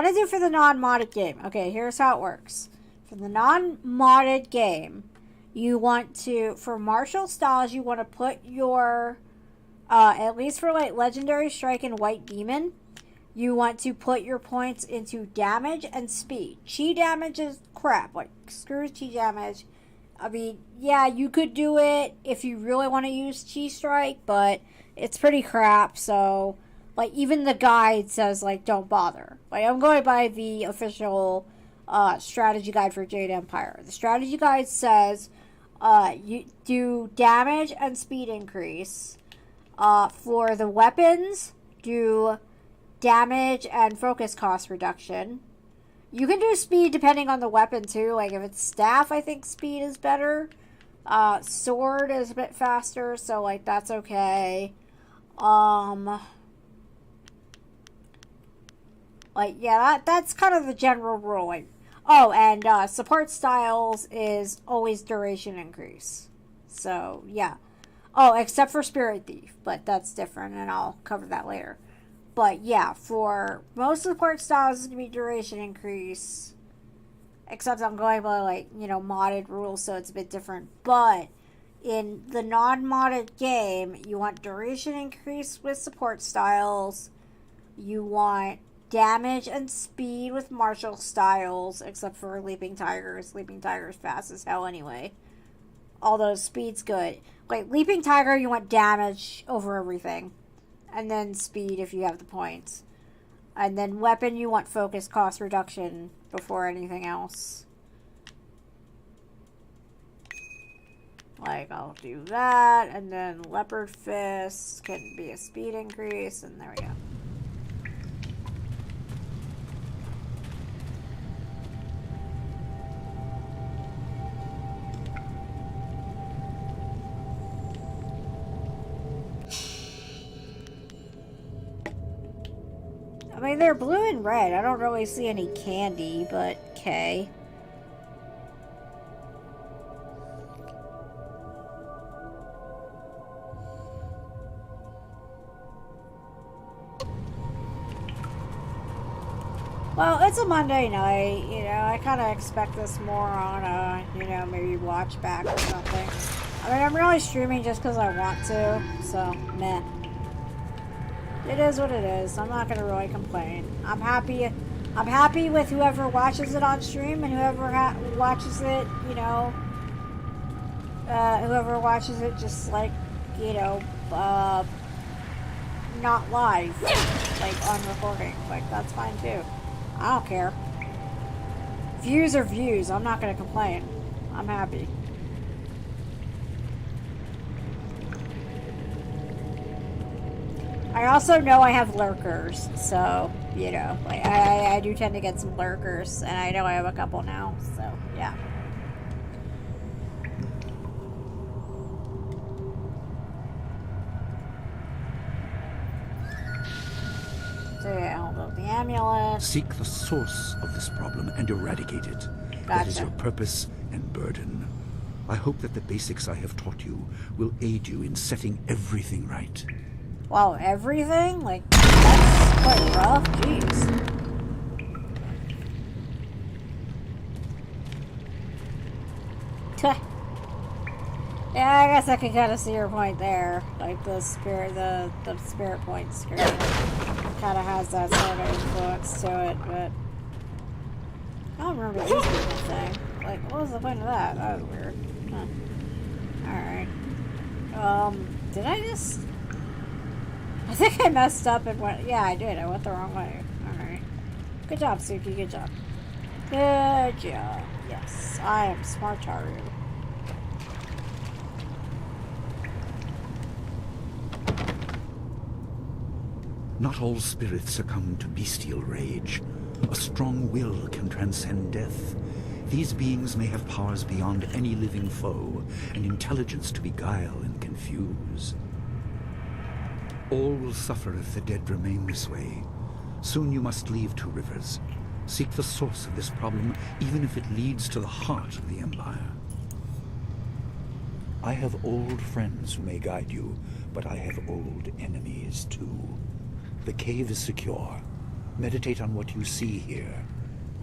to do for the non-modded game. Okay, here's how it works. For the non-modded game, you want to, for martial styles, you want to put your, at least for like Legendary Strike and White Demon, you want to put your points into damage and speed. Chi damage is crap. Like, screw chi damage. I mean, yeah, you could do it if you really want to use Chi Strike, but it's pretty crap, so, like, even the guide says, like, don't bother. Like, I'm going by the official strategy guide for Jade Empire. The strategy guide says you do damage and speed increase. For the weapons, do damage and focus cost reduction. You can do speed depending on the weapon, too. Like, if it's staff, I think speed is better. Sword is a bit faster, so, like, that's okay. Like, yeah, that's kind of the general rule. Like, oh, and support styles is always duration increase. So, yeah. Oh, except for Spirit Thief, but that's different, and I'll cover that later. But, yeah, for most support styles, it's going to be duration increase. Except I'm going by, like, you know, modded rules, so it's a bit different. But in the non-modded game, you want duration increase with support styles. You want damage and speed with martial styles, except for Leaping Tigers. Leaping Tiger's fast as hell anyway. Although speed's good. Like, Leaping Tiger, you want damage over everything. And then speed if you have the points. And then weapon, you want focus cost reduction before anything else. Like, I'll do that. And then Leopard Fist can be a speed increase. And there we go. I mean, they're blue and red. I don't really see any candy, but okay. Well, it's a Monday night, you know, I kind of expect this more on, you know, maybe watch back or something. I mean, I'm really streaming just because I want to, so, meh. It is what it is. I'm not gonna really complain. I'm happy with whoever watches it on stream and whoever watches it, you know, whoever watches it just like, you know, not live, like on recording. Like, that's fine too. I don't care. Views are views. I'm not gonna complain. I'm happy. I also know I have lurkers, so, you know, like, I do tend to get some lurkers, and I know I have a couple now, so, yeah. So, yeah, hold up the amulet. Seek the source of this problem and eradicate it. That is your purpose and burden. I hope that the basics I have taught you will aid you in setting everything right. Wow, everything? Like, that's quite rough. Jeez. Yeah, I guess I can kind of see your point there. Like, the spirit point screen kind of has that sort of influence to it, but I don't remember this people thing. Like, what was the point of that? That was weird. Huh. Alright. Did I just... I think I messed up and went... Yeah, I did. I went the wrong way. Alright. Good job, Tsuki. Good job. Good job. Yes, I am smarter. Not all spirits succumb to bestial rage. A strong will can transcend death. These beings may have powers beyond any living foe, and intelligence to beguile and confuse. All will suffer if the dead remain this way. Soon you must leave Two Rivers. Seek the source of this problem, even if it leads to the heart of the Empire. I have old friends who may guide you, but I have old enemies too. The cave is secure. Meditate on what you see here.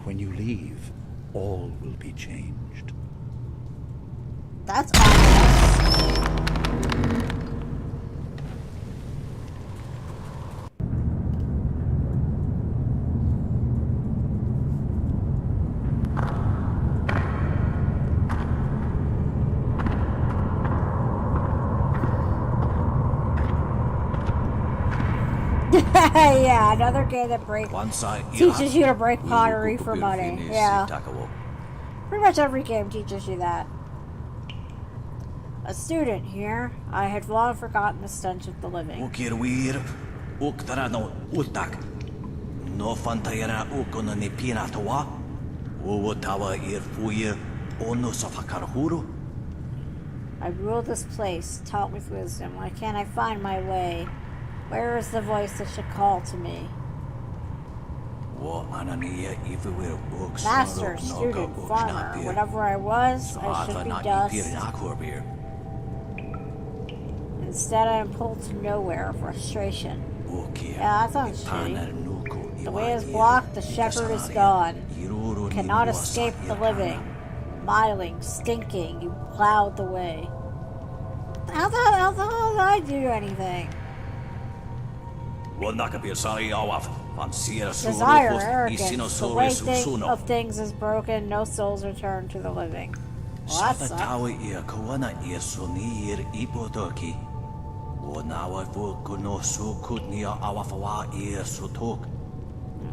When you leave, all will be changed. That's obvious. Yeah, another game that teaches you to break pottery for money. Yeah. Pretty much every game teaches you that. A student here. I had long forgotten the stench of the living. I rule this place, taught with wisdom. Why can't I find my way? Where is the voice that should call to me? Master, student, farmer, whatever I was, I should be dust. Instead, I am pulled to nowhere, frustration. Yeah, that sounds shitty. The way is blocked, the shepherd is gone. Cannot escape the living. Miling, stinking, you plowed the way. How the hell did I do anything? Desire, arrogance, the way of things is broken, no souls return to the living. Well, that sucks.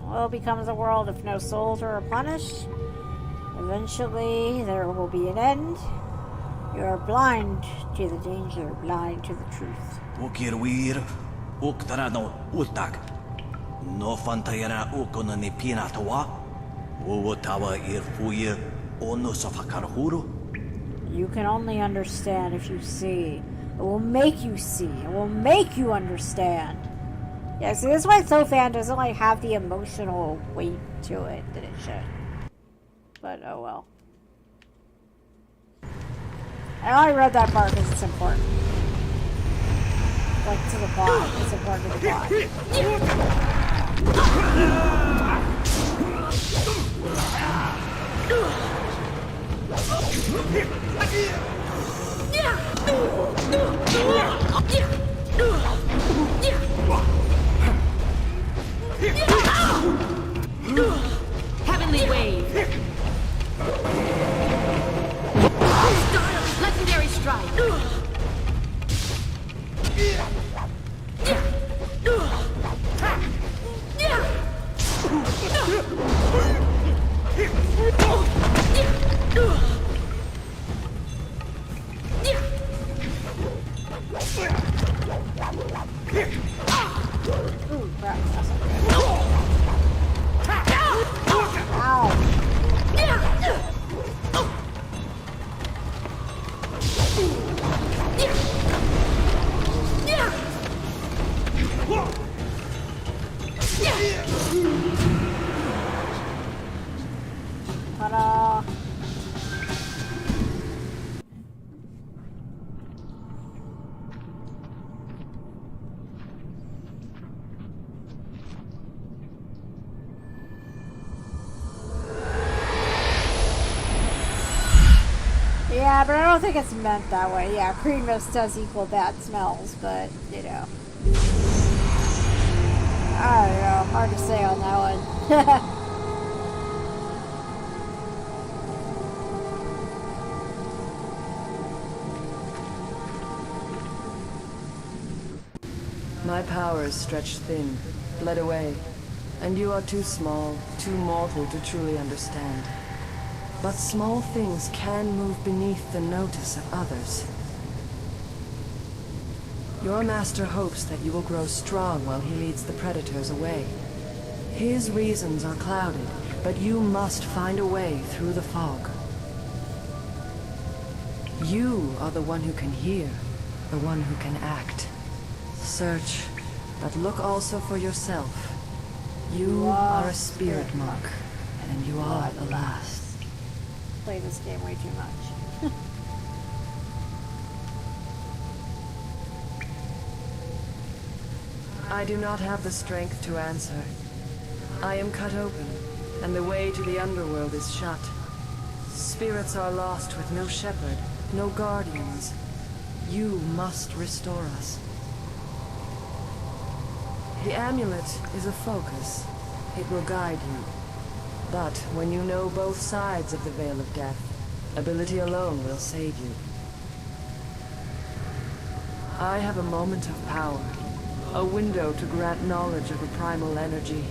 Well, becomes a world if no souls are replenished. Eventually, there will be an end. You are blind to the danger, blind to the truth. You can only understand if you see. It will make you see. It will make you understand. Yeah, see, this is why Sofan doesn't like have the emotional weight to it that it should. But oh well. I only read that part because it's important. Like to the plot. It's important to the plot. Heavenly wave. Legendary strike. Ooh, crap, that's not good. Ow. Ta-da. Yeah, but I don't think it's meant that way. Yeah, cream mist does equal bad smells, but, you know. I don't know. Hard to say on that one. My power is stretched thin, bled away, and you are too small, too mortal to truly understand. But small things can move beneath the notice of others. Your master hopes that you will grow strong while he leads the predators away. His reasons are clouded, but you must find a way through the fog. You are the one who can hear, the one who can act. Search, but look also for yourself. You are a spirit monk, and you are the last. Play this game way too much. I do not have the strength to answer. I am cut open, and the way to the underworld is shut. Spirits are lost with no shepherd, no guardians. You must restore us. The amulet is a focus. It will guide you. But when you know both sides of the Veil of Death, ability alone will save you. I have a moment of power, a window to grant knowledge of a primal energy.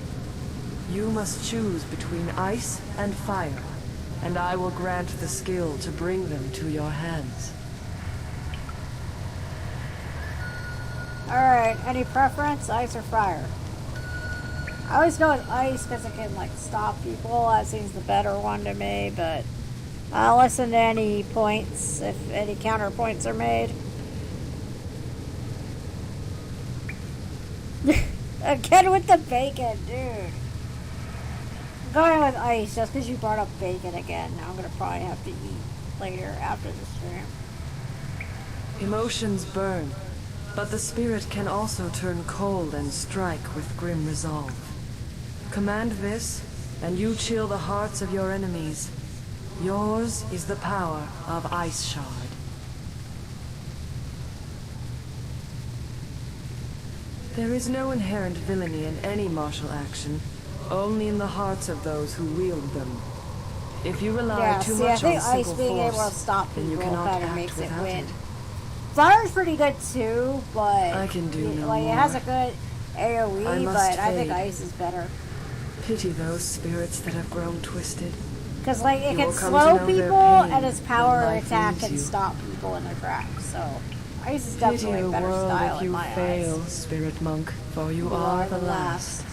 You must choose between ice and fire, and I will grant the skill to bring them to your hands. Alright, any preference? Ice or fire? I always go with ice because it can, like, stop people. That seems the better one to me, but I'll listen to any points if any counterpoints are made. Again with the bacon, dude. I'm going with ice just because you brought up bacon again. Now I'm going to probably have to eat later after the stream. Emotions burn, but the spirit can also turn cold and strike with grim resolve. Command this, and you chill the hearts of your enemies. Yours is the power of Ice Shard. There is no inherent villainy in any martial action, only in the hearts of those who wield them. If you rely too much on ice simple being able force, to stop then you people cannot kind of act makes it without win. it. Fire's pretty good too, but I can do no like more. it has a good AoE, I must but I think fade. ice is better. Pity those spirits that have grown twisted. Because like it You can will come slow to know their people, pain and its when power life attack leaves can you. stop people in their tracks. So ice is Pity definitely a the better world style if in you my fail, eyes. spirit monk, for you You are the last.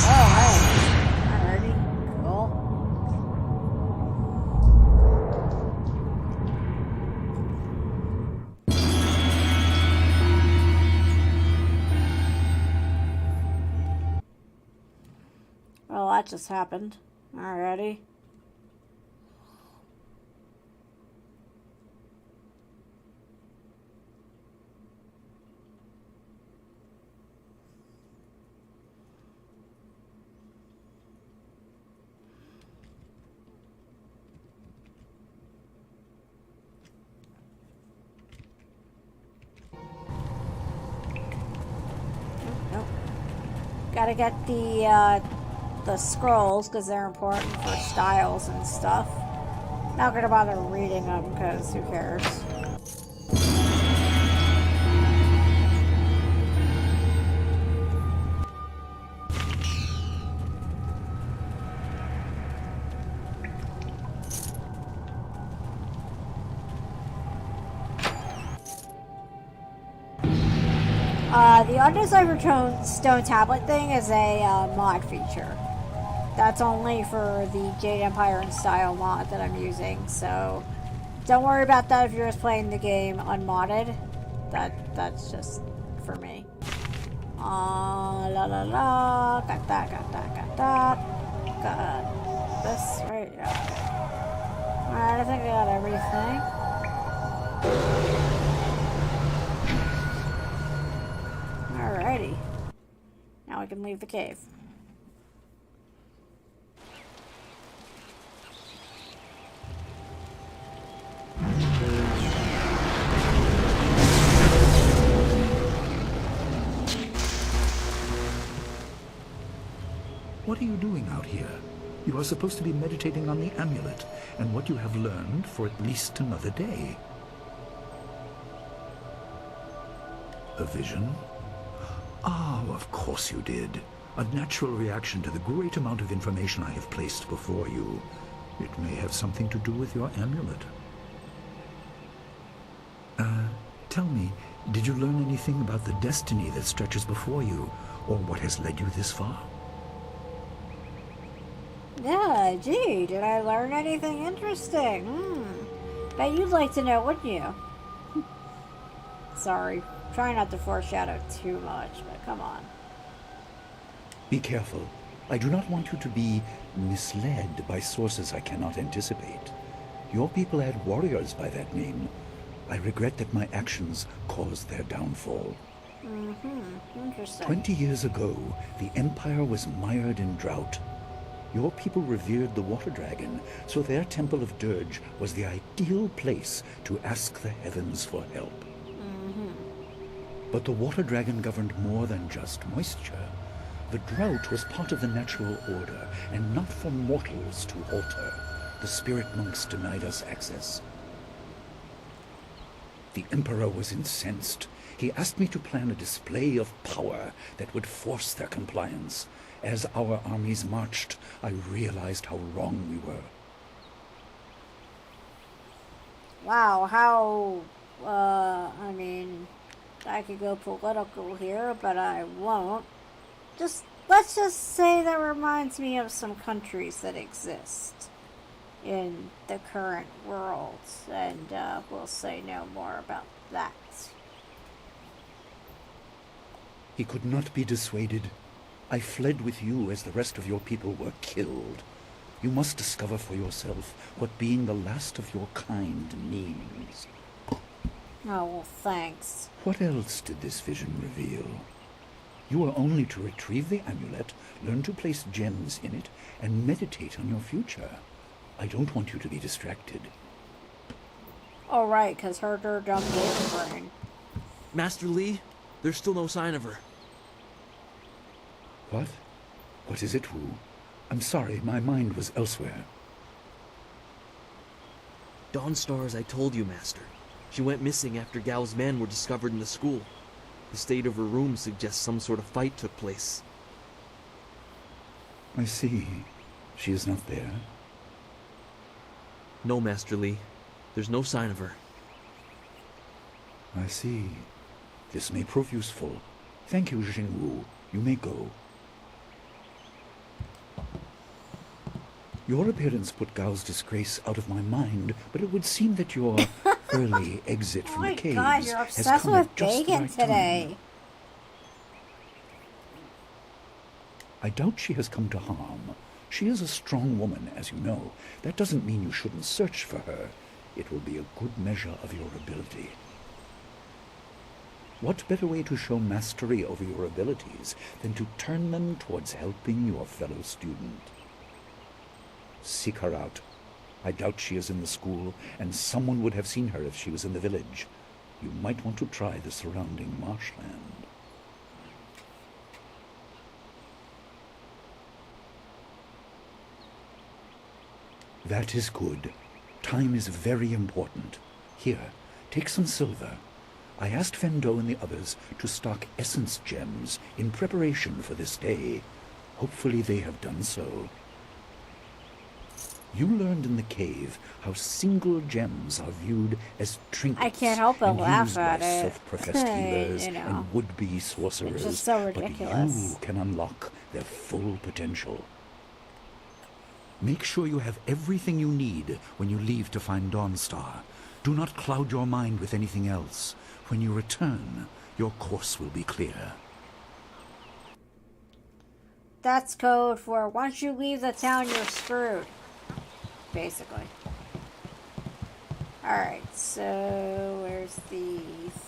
Oh, hey. Alrighty. Cool. Well, that just happened. Alrighty. Nope. Gotta get the scrolls because they're important for styles and stuff. Not gonna bother reading them because who cares? The Undeciphered Stone Tablet thing is a mod feature. That's only for the Jade Empire and Style mod that I'm using, so don't worry about that if you're just playing the game unmodded. That's just for me. La la la, got that. Got this right. Okay. Alright, I think I got everything. Alrighty. Now we can leave the cave. What are you doing out here? You are supposed to be meditating on the amulet and what you have learned for at least another day. A vision? Ah, of course you did. A natural reaction to the great amount of information I have placed before you. It may have something to do with your amulet. Tell me, did you learn anything about the destiny that stretches before you, or what has led you this far? Yeah, gee, did I learn anything interesting? Bet you'd like to know, wouldn't you? Sorry, try not to foreshadow too much, but come on. Be careful. I do not want you to be misled by sources I cannot anticipate. Your people had warriors by that name. I regret that my actions caused their downfall. Interesting. 20 years ago, the Empire was mired in drought. Your people revered the water dragon, so their temple of dirge was the ideal place to ask the heavens for help. But the water dragon governed more than just moisture. The drought was part of the natural order, and not for mortals to alter. The spirit monks denied us access. The Emperor was incensed. He asked me to plan a display of power that would force their compliance. As our armies marched, I realized how wrong we were. Wow, how, I mean, I could go political here, but I won't. Let's just say that reminds me of some countries that exist in the current world, and we'll say no more about that. He could not be dissuaded. I fled with you as the rest of your people were killed. You must discover for yourself what being the last of your kind means. Oh, well, thanks. What else did this vision reveal? You are only to retrieve the amulet, learn to place gems in it, and meditate on your future. I don't want you to be distracted. Oh, right, because herder dumped Jade brain. Master Lee, there's still no sign of her. What? What is it, Wu? I'm sorry, my mind was elsewhere. Dawnstar, as I told you, Master. She went missing after Gao's men were discovered in the school. The state of her room suggests some sort of fight took place. I see. She is not there. No, Master Lee. There's no sign of her. I see. This may prove useful. Thank you, Jingwu. You may go. Your appearance put Gao's disgrace out of my mind, but it would seem that your early exit from the caves God, you're has obsessed come with at just the bacon right today. time. I doubt she has come to harm. She is a strong woman, as you know. That doesn't mean you shouldn't search for her. It will be a good measure of your ability. What better way to show mastery over your abilities than to turn them towards helping your fellow student? Seek her out. I doubt she is in the school, and someone would have seen her if she was in the village. You might want to try the surrounding marshland. That is good. Time is very important. Here, take some silver. I asked Fendo and the others to stock essence gems in preparation for this day. Hopefully they have done so. You learned in the cave how single gems are viewed as trinkets. I can't help but and laugh used at by it. self-professed healers You know. and would-be sorcerers. It's just so but ridiculous. you can unlock their full potential. Make sure you have everything you need when you leave to find Dawnstar. Do not cloud your mind with anything else. When you return, your course will be clear. That's code for once you leave the town, you're screwed. Basically. Alright, so where's the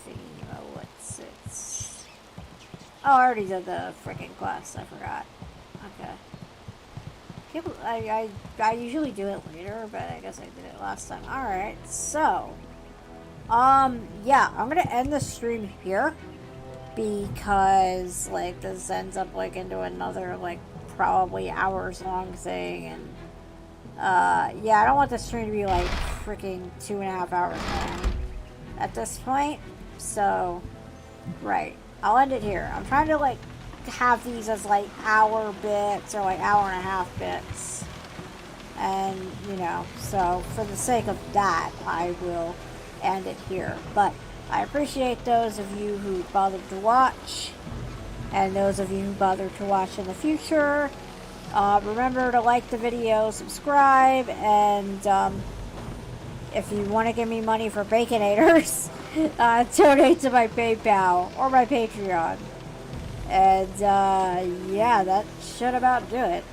thing? Oh, what's it? Oh, I already did the freaking quest. I forgot. Okay. I usually do it later, but I guess I did it last time. Alright, so yeah, I'm gonna end the stream here because like this ends up like into another like probably hours long thing, and yeah, I don't want the stream to be like freaking 2.5 hours long at this point. So right, I'll end it here. I'm trying to like have these as like hour bits or like hour and a half bits, and you know, so for the sake of that I will end it here. But I appreciate those of you who bothered to watch, and those of you who bothered to watch in the future. Remember to like the video, subscribe, and if you want to give me money for Baconators, donate to my PayPal or my Patreon. And, yeah, that should about do it.